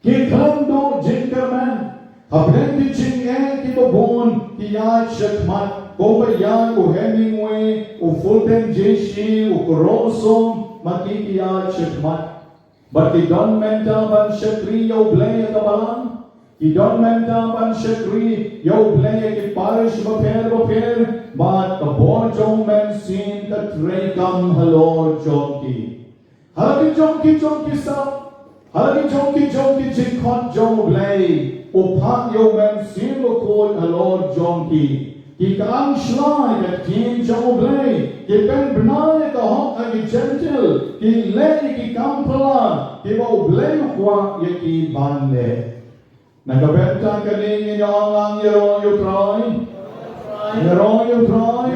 ki klando jinkerman habren ki jinge ki bobon ki ya shakmat ko ya ko Hemingway o Fulton JC o Corrosom maki ki ya shakmat but ki don menta ban shakri yo blay kabalan ki don menta ban shakri yo blay ki parish baper but the born jong men seen the tray come hello jonki halagi jonki sa halagi jonki jinkot jong blay o pak yo men seen lo call hello jonki ki kam shlai that team jong blay ki ben bnai ka hok agi gentle ki lay ki kampala ki bo blay kwa ye ki bande nagabenta kaning in lang yero you try Yero you try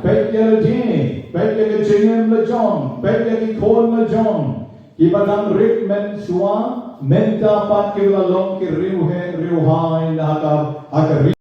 Pek yel jini Pek yel jingem le John Pek yel kon le John Ibadang rik men shua Menta pat ki lalong ki riu hai na haka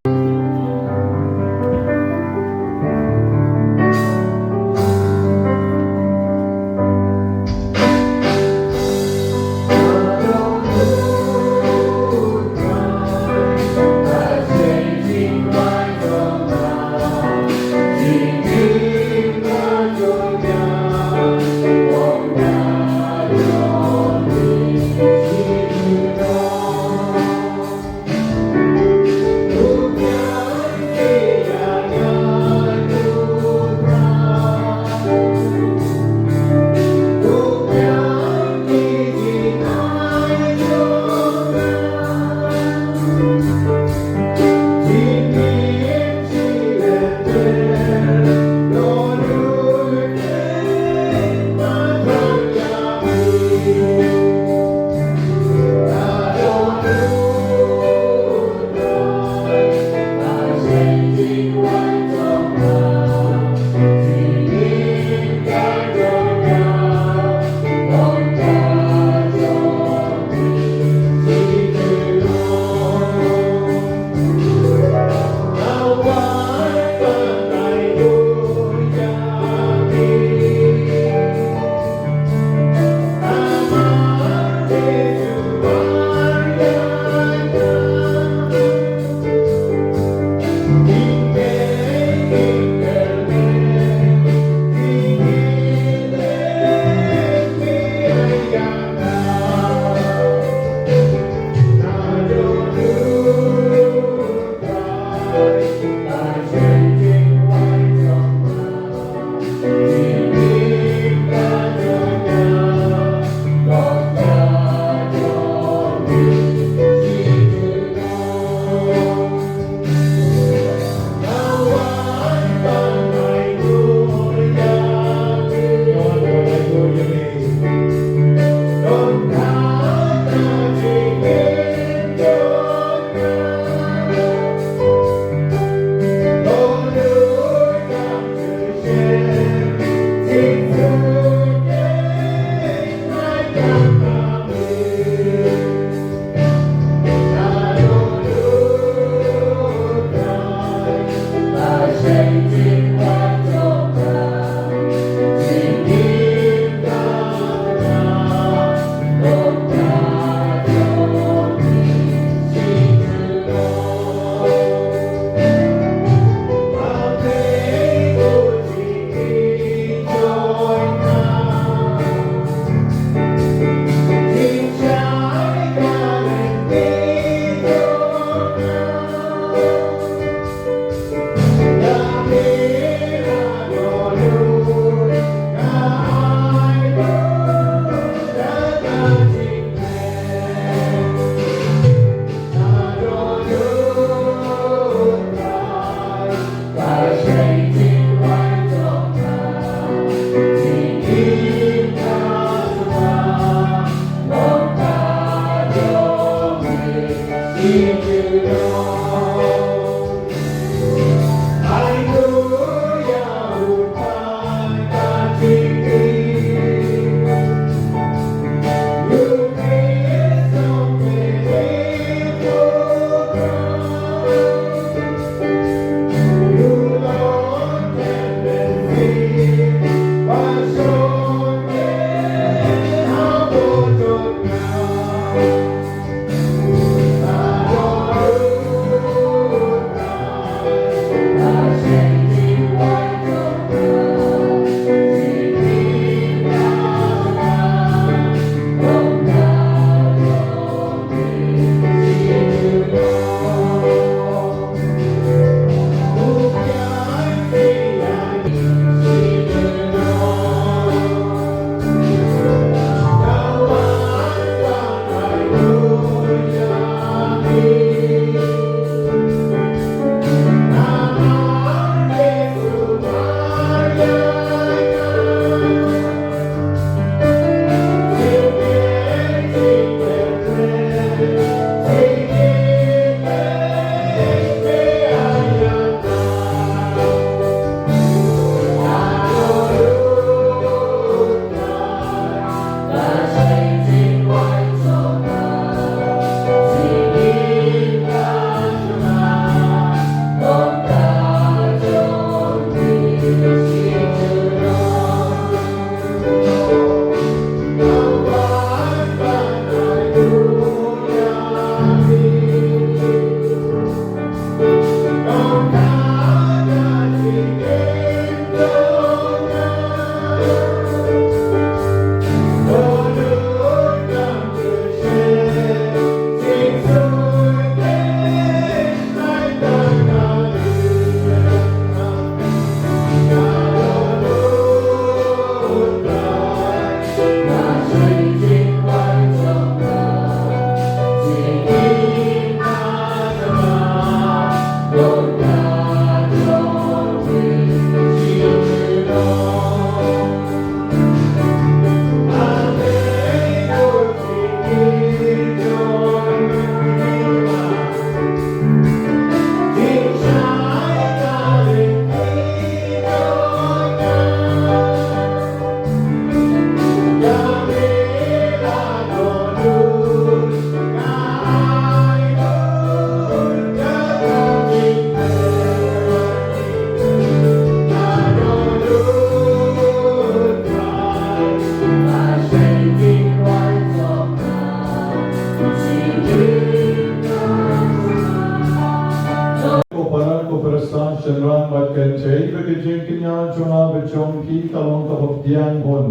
จงพีกลงกับเดียงบน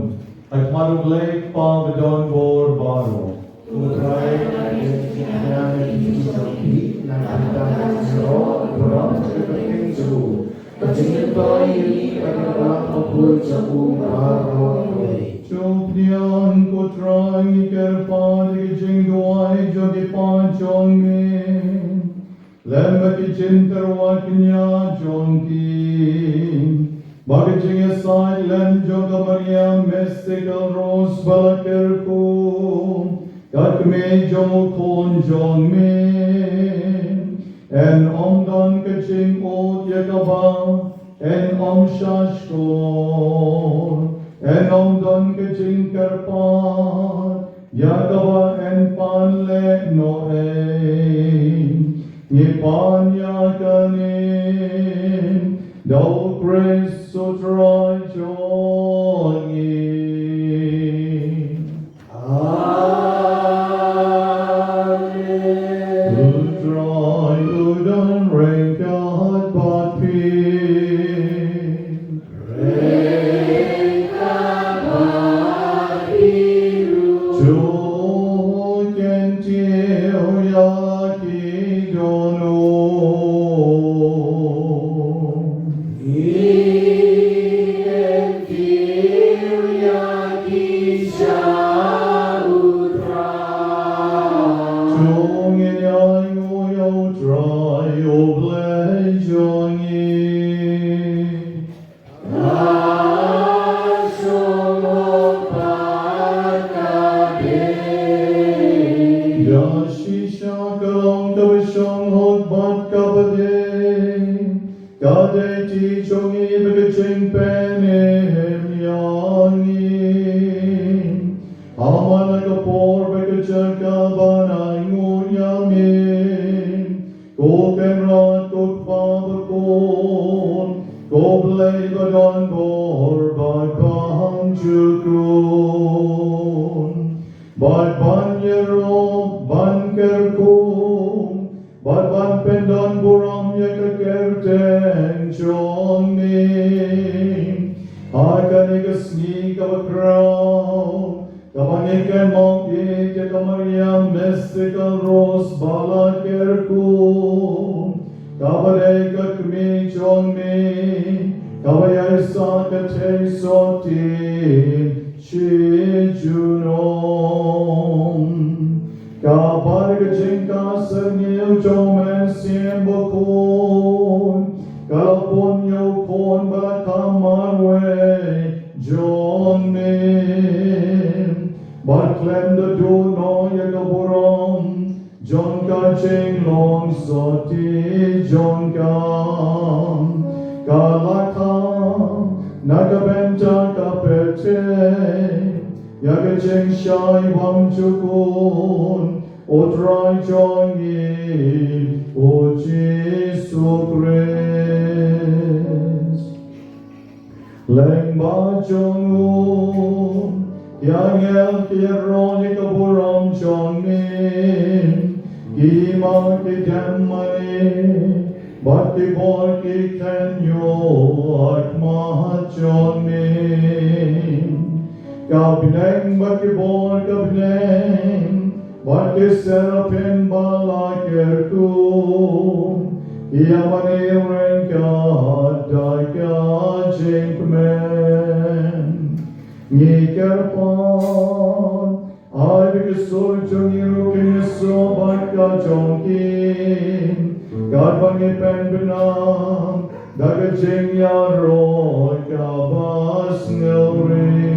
ไอ้มาลุกเล็กปางกระดอนโบร์บาโรอุไรยังมีสตินักการสโลบุรมจะเป็นจูแต่จึงต่อยนี้เป็นรักของคุณจะอุบาโรจงเดียนกุตรายเกิดปาดิจึงด้วยจงดิปาจงเมและเมื่อที่จินตรวักญาจงกีบางจึงสายเลนจงกับมาริยาเมสติกลโรสบาลเกอร์คูกัดเมจงคนจงเมen omdan kaching ut yakaba en shashkor en omdan kaching karpat yakaba en panle noen nipan yakanin dau praise sutrai jongi Pendon Burom yakakerten jongning Harkanika Sngi kavakraw Kamanikan mongkit yakamariam mystical rose balakerkum Kavareka kmi jongning Kavayay sakate soti chijunom Kaparga jinka sarnil jomen sien bokun Kalapon yokon balakamarwe John min Bartlem the do no yagaburom John ka ching long soti John kam Kalakam Nagabenta kapete Yagacheng Shai Wang Chukun Otrai Jongi O Jesu Christ Leng Ba Jongun Yang El Kieronika Burom Jongmin Kima Kidemmani Bhakti Borki Kenyo Atma Jongmin Kabineng bakibor kabineng Baki serapin balakerkum Iyamani renka daika jinkmen Ngikerpan Ay bikisur chungiru kiniso baka jongkin Gadbangi penbenam Daga jingyaro kabas ngilrin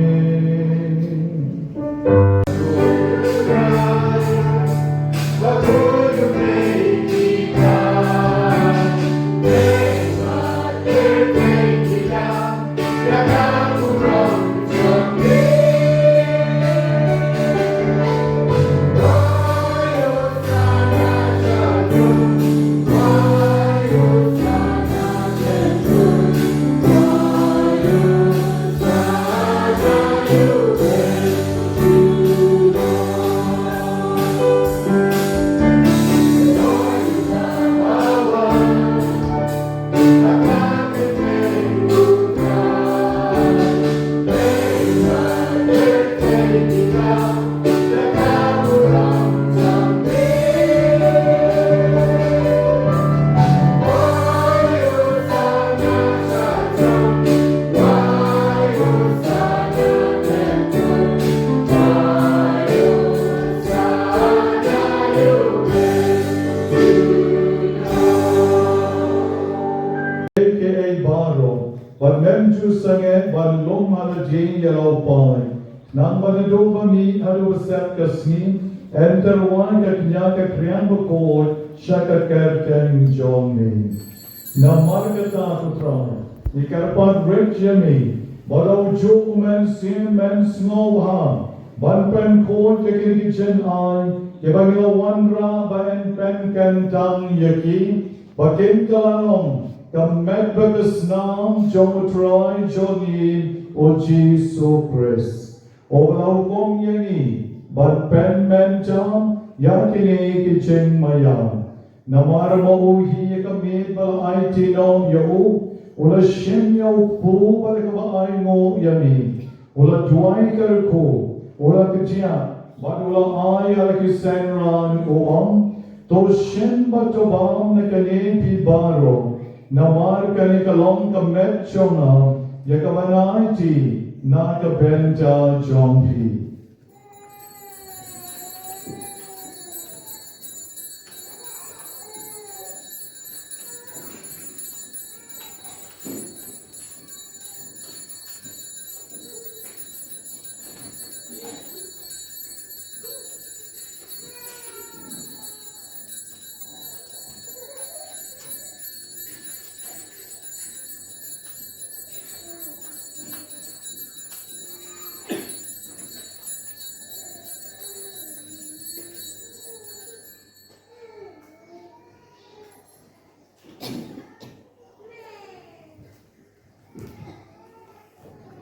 sangat ban lom hala jing yalau pai. Nang ban do bami haru besat kasni enter wai ka knya ka krian bukod syaka kerten jong ni. Namar kata putra. Ikarpan rek jami. Balau jo men sim men snow ha. Ban pen kod kekin kitchen ai. Kebagila wanra ban pen kantang yaki. Bakin kalanong. Kamet bagasnam jong utray jongi o Jesu Christ. O balau kong yani. Ban pen mentam yakini kitchen mayam. Namar mauhi yakamit balay tinom yau. Ula shem yau pu balay mo yami. Ula duay karko. Ula kajia. Ban ula ay alakisenran uam. To shem batobam na kani pi baro. Namar kani kalong kamet chona. Yakabanay ti na kabenta jompi.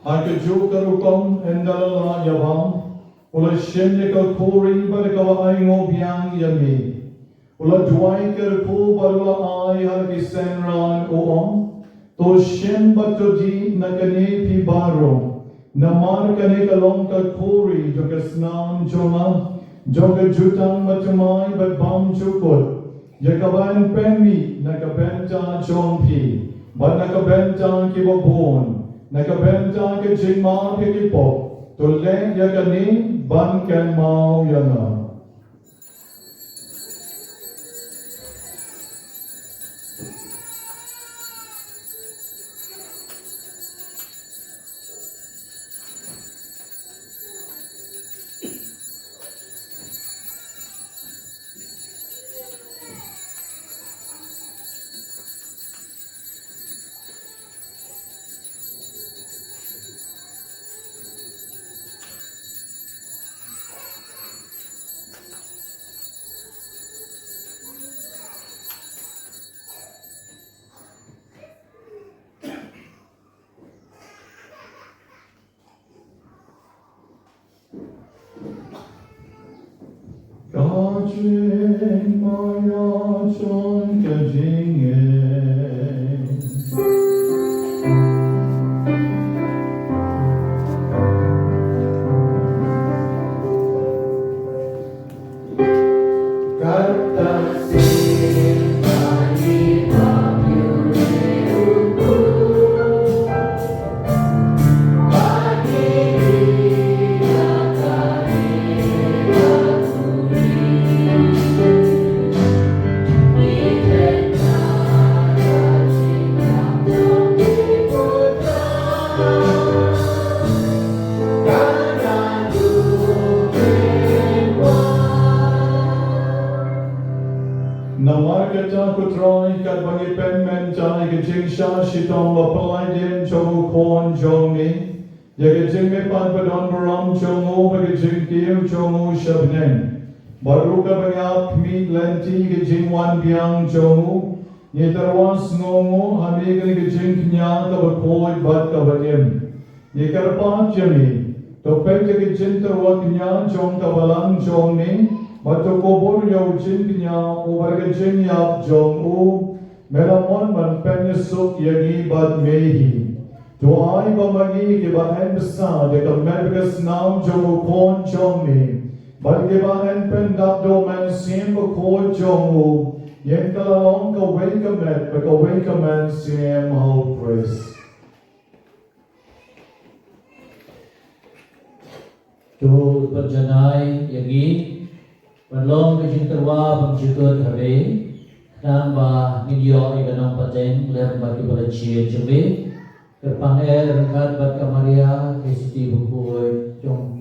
Hakajuk karukom endalala yabam. Ula shem yaka kori barakawa ay ngo biyang yami. Ula duay karko barula ay halakisenran uom. To shem batodi nakani pi baro. Namar kani kalong kakori jogasnam joma. Joga jutang matumay batbam jukot. Yakaban penmi nakabenta jompi. Bat nakabenta kibabon. Nakabenta ke jingma pikipok. Tuleng yakani ban ken mau yana. Kajing maya chon kajing Shitong Lapalai Din Chomu Korn Jongi Yakajing Me Pan Padon Burom Chomu Bagajing Kiu Chomu Shabnen Baruka Bagap Mi Lenti Gajing Wan Biang Chomu Nitarwas Ngomu Hamigan Gajing Knya Kabakoy Bat Kabadim Yikarpan Jami Topek Gajing Tarwa Knya Chong Kabalang Chongni Batokobor Yau Jing Knya Ubargajing Yap Jong U Melamon man penyesuk yagi bad mehi. Doai bamagi ke bahan besar dekat merkas nam jomu kon jomni. Bad ke bahan pendap do man sim kon jomu. Yang kalalong ka wekamet baka wekaman sim how praise. Tu berjanai yagi Perlong kejinterwa bangjukur habe Nang ba video ikanong paten Ler bagi pada cie jebe Terpanggil rekat bat ka Maria Kristi bukuy jong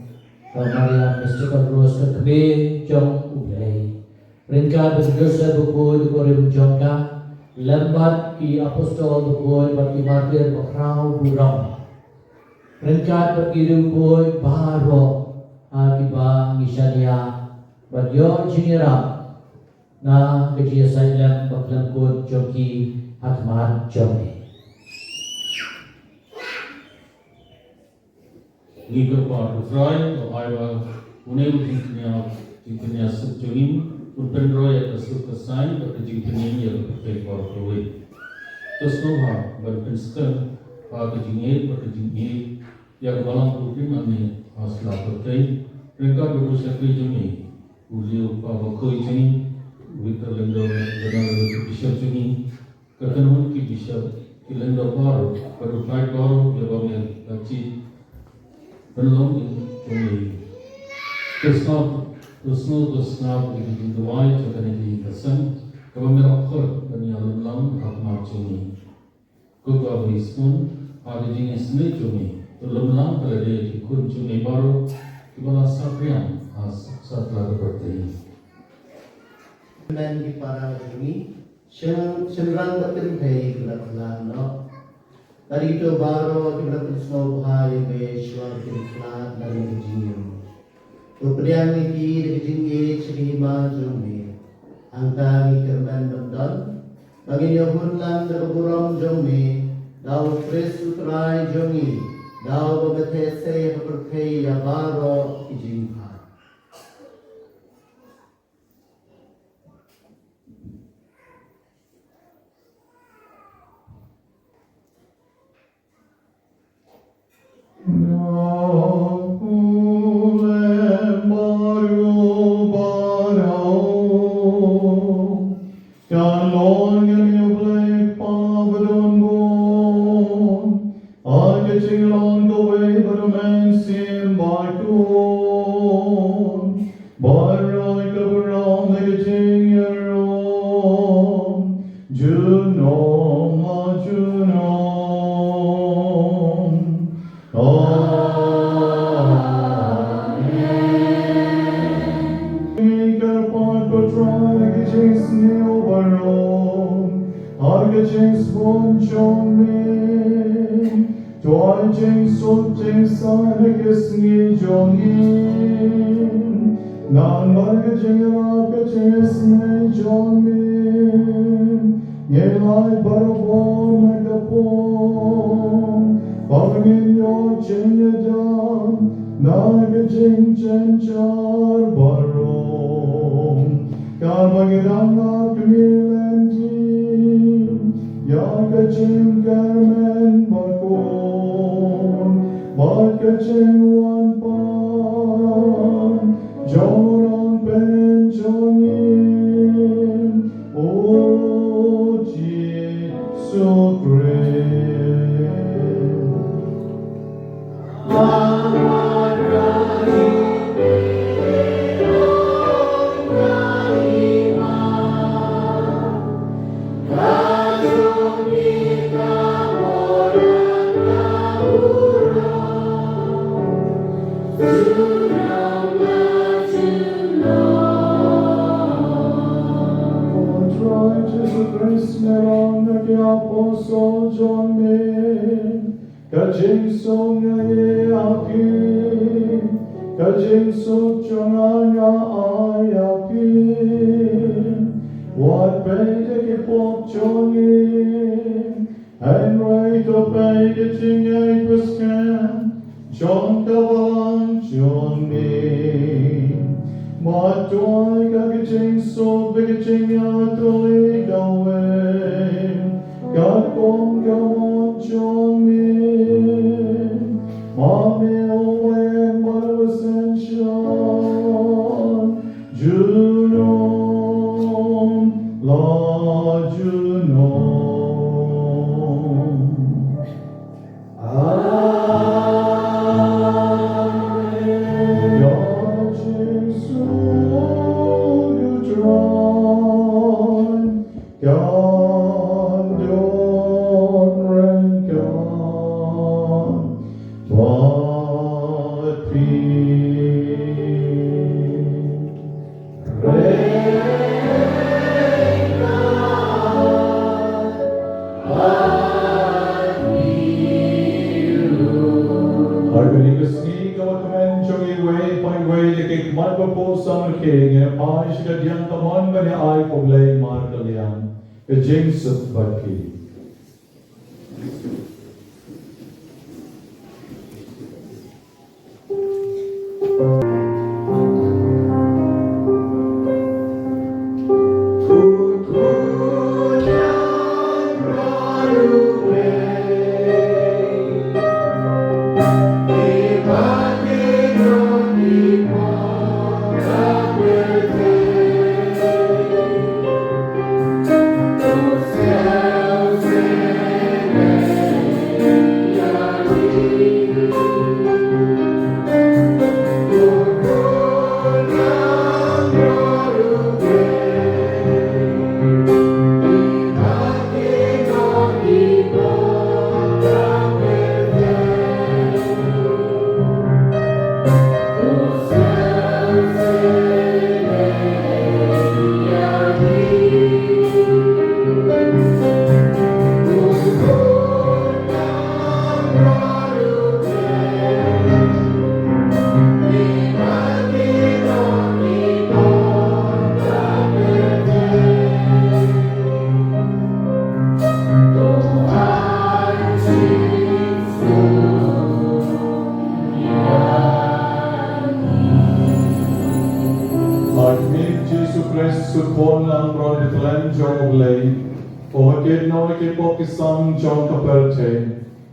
ka Maria Mystical Rose ka kebe jong ulay. Ringkat bat Joseph bukuy korim jong ka lambat ki apostol bukuy bat ki martir bakraw Burom. Ringkat bat ki bukuy baro akiba ngisania bat yo jingira na kejia sailam baklangkot jong ki hakmat jong legal part of right or I was unable to subjoin Unpenroy at the super sign but the Jinkinian of the part of way. Thus no harm, but Princeton are the Jingate but the Jingate Yagalang Putin and the Asla of Train, Rinka Guru Sakri Juni, Ulio Pava Koji, with the Lendo General Bishop Juni, Katanun Ki Bishop, Kilendo Baro, but a flight baro, Yabamian, Lachi. Belong in the snow in the white of the sun, Government of Hurt, when you are long of marching. Cook of his spoon, hardening a snake to me, the Lumlang for a day to cook to me borrow, Kibala Sapriam, as Satla birthday. Man di para jumi, senrang batin pay gelap no. Dari itu baru kita bersama bahaya besok kita dari jinjing. Kemudian ini dari jinjing cerima jombe. Angkari kerban bendan. Bagi Yahud lang dari Burom jombe. Daw Kristus rai jongi. Daw berbetese berkei ya baru jinjing. Organic Sngi government jogi way by way the cake multiple summer king and Parish the young common by the eye of lay Markalian, the James of Baki.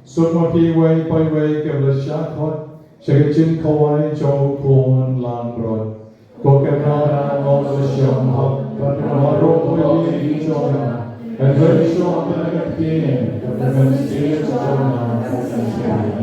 Sukmati way by way of the Shakot, Shagachin Kawai Joe Korn Lambrod, Kokana on the Shon Hop, but tomorrow will be Jonah, and very short the next game, the Ministry of Jonah and Sngi.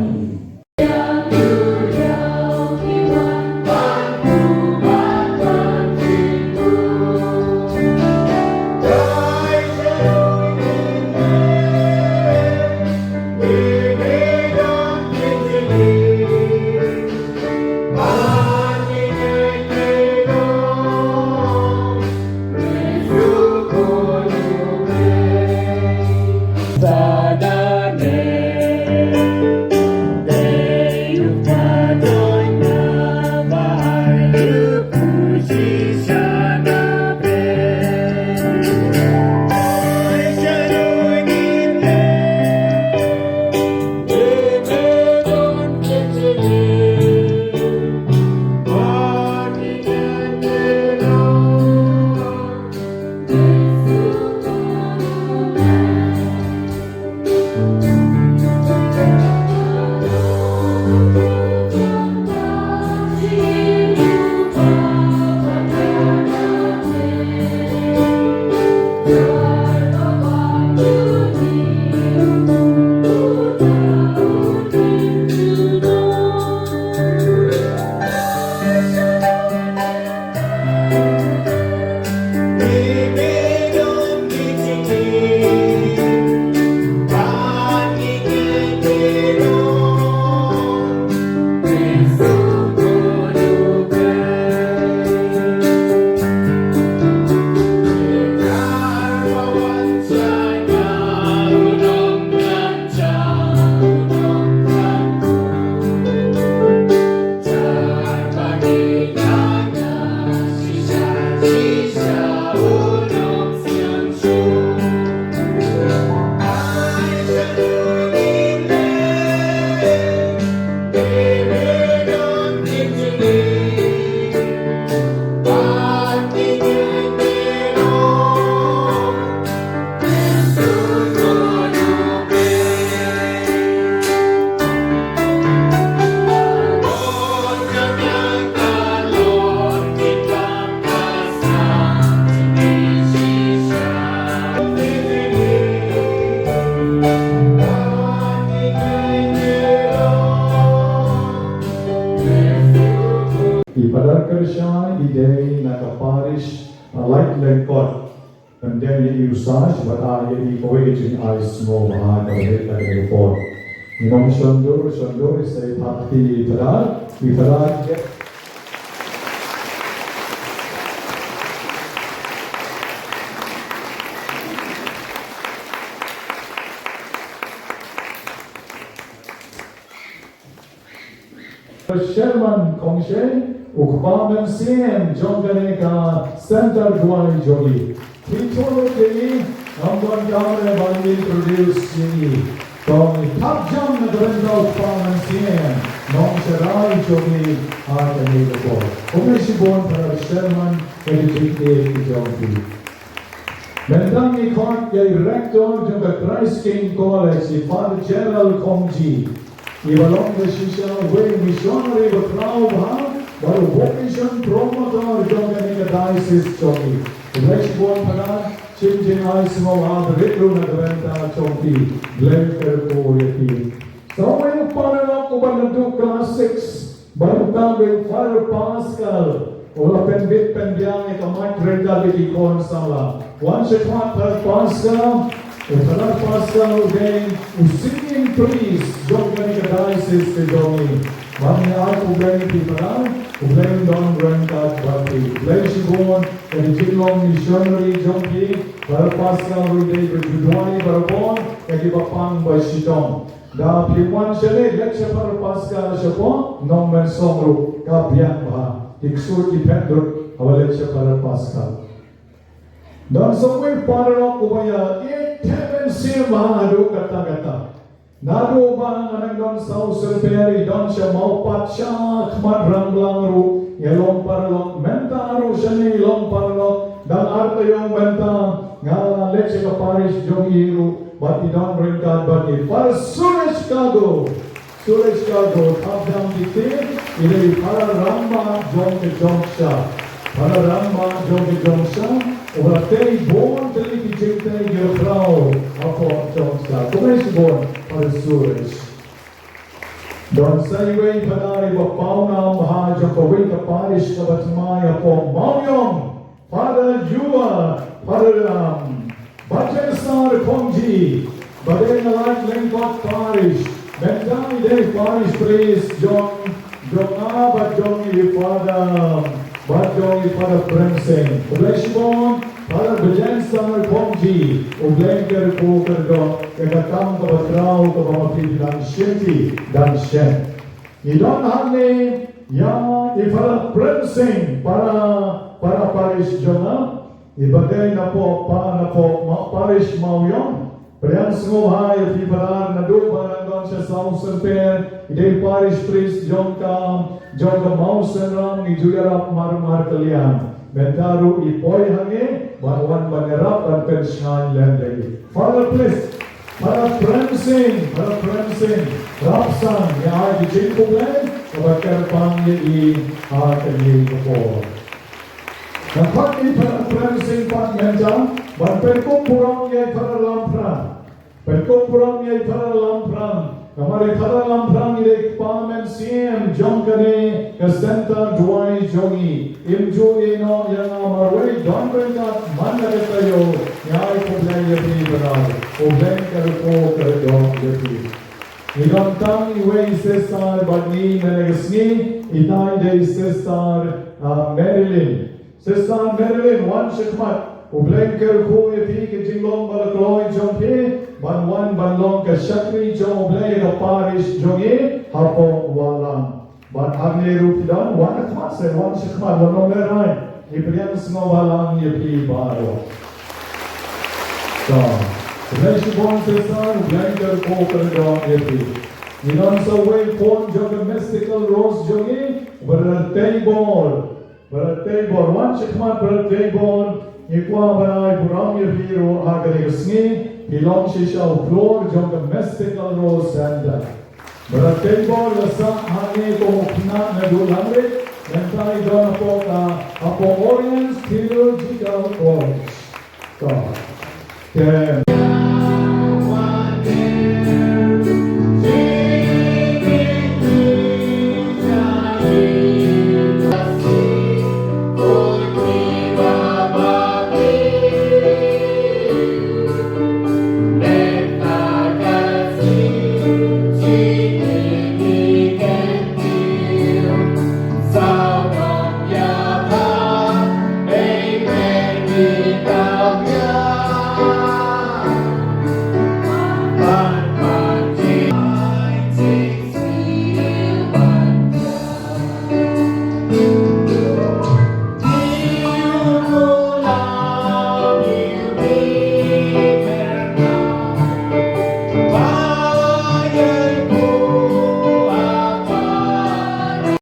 Ipadagkarsya ide nakaparish like lengkot and then usage but I voyaging ice small hard of it like a report. Inong Shandur is a party Ipadag get Sherman Kongshe, Ukpaman CM, John Ganeka, Center Duai Jogi. Kitolo Kini, Namban Kamre Bandi produce Sngi. Tony Tapjam Nagrenda Ukpaman CM, Nom Sharai Jogi, Art and Neighbor. Omeshibon para Sherman, Edicate Jogi. Mendangi Court, Rector of the Christ King College, Father General Kongji. Ibalong the Shisha, way missionary, but now, but vocation promoter, Joganica Diocese Choki. The Rashborn Pagan, Chimjin Ismo, the Ritu Nagranta Choki, Blanker Koyaki. So when you partner up Ubanadu class 6, Baruta with Father Pascal. Ola penbit penbiang ikamat renda di kon sala. One shekmat per pasca, upanar pasca ugain, usinging priest, jogani kadaisis ke jogi. Bami at ugain piparan, ugain don renda bati. Ugain shibon, kani jilong missionary jogi, per pasca ugain berjuduani berpon, kani bapang baishitong. Da piwan shale, leksha per pasca shapon, non men songru, kapiak bah. Iksur di Pedro, awalnya para Pascal. Dan semua para kubaya, heaven sirma adu kata-kata. Nadu bang anang don sau serperi don sya mau patcha khmat ranglang ru, yelong parlo menta ru shani long parlo dan arta yung menta ngala leche ka parish jogi ru, bati don ringkat bati para Chicago. Chicago, Abdam Dikir, ini para Ramba Jom ke Jomsha, para Ramba Jom ke Jomsha, orang teri born teri dijengtai gerau apa Jomsha, komisi born para Suresh. Don saiway panari bapauna maha Jokowi kaparish kabatmai apa Mauyong, para Jua, para Bacensar Kongji, badai nalat lengkot parish. Bentang ide parish priest John but John pada Premsing. Obleshibon pada Bejensar Kongji. Oblenker poker do kekatang kabatrao kabamati dan Shinti dan Shen. Idon hane yang pada Premsing para parish John ibagay na po parish Mauyong. Priang sengohai di parar nadu barang don sya saung semper idei parish priest jongka mausen ram ni juyarap mar kalian mentaru ipoi hange bawan banerap dan penshan lendai. Father please para Premsing rapsan ya di jingkulen kabakar pangye i hakani ko. Dapat ini para Premsing pat menjang ban perkom Burom ye para lampran. Perkom Burom ye para lampran. Kamari para lampran ile parliament CM jongkane ke center duai jongi. Imju ino yang amarway don berkat mana ketayo nyai kublai ye pi benar. Kublai kerko kerjong ye pi. Idon tang iwe sesar badni menegesni itai de sesar Maryland. Sesar Maryland one shikmat. Ublenker ko iti ke jinglong balakloy jongke ban long ke shakri jong oblay ka parish jonge hapo walang ban agne rupidan wan atmase wan shikman wan merai ipriyan smo walang yepi baro. So Reshibon sesar ublenker ko kerdong yepi inon sa way pon jong mystical rose jonge beratay ball wan shikman beratay ball. Ikwa banai Burom Yaviro agari Sngi, Pilong Shisha Flor, Jong Mystical Rose Center. Beratay ball, Lasa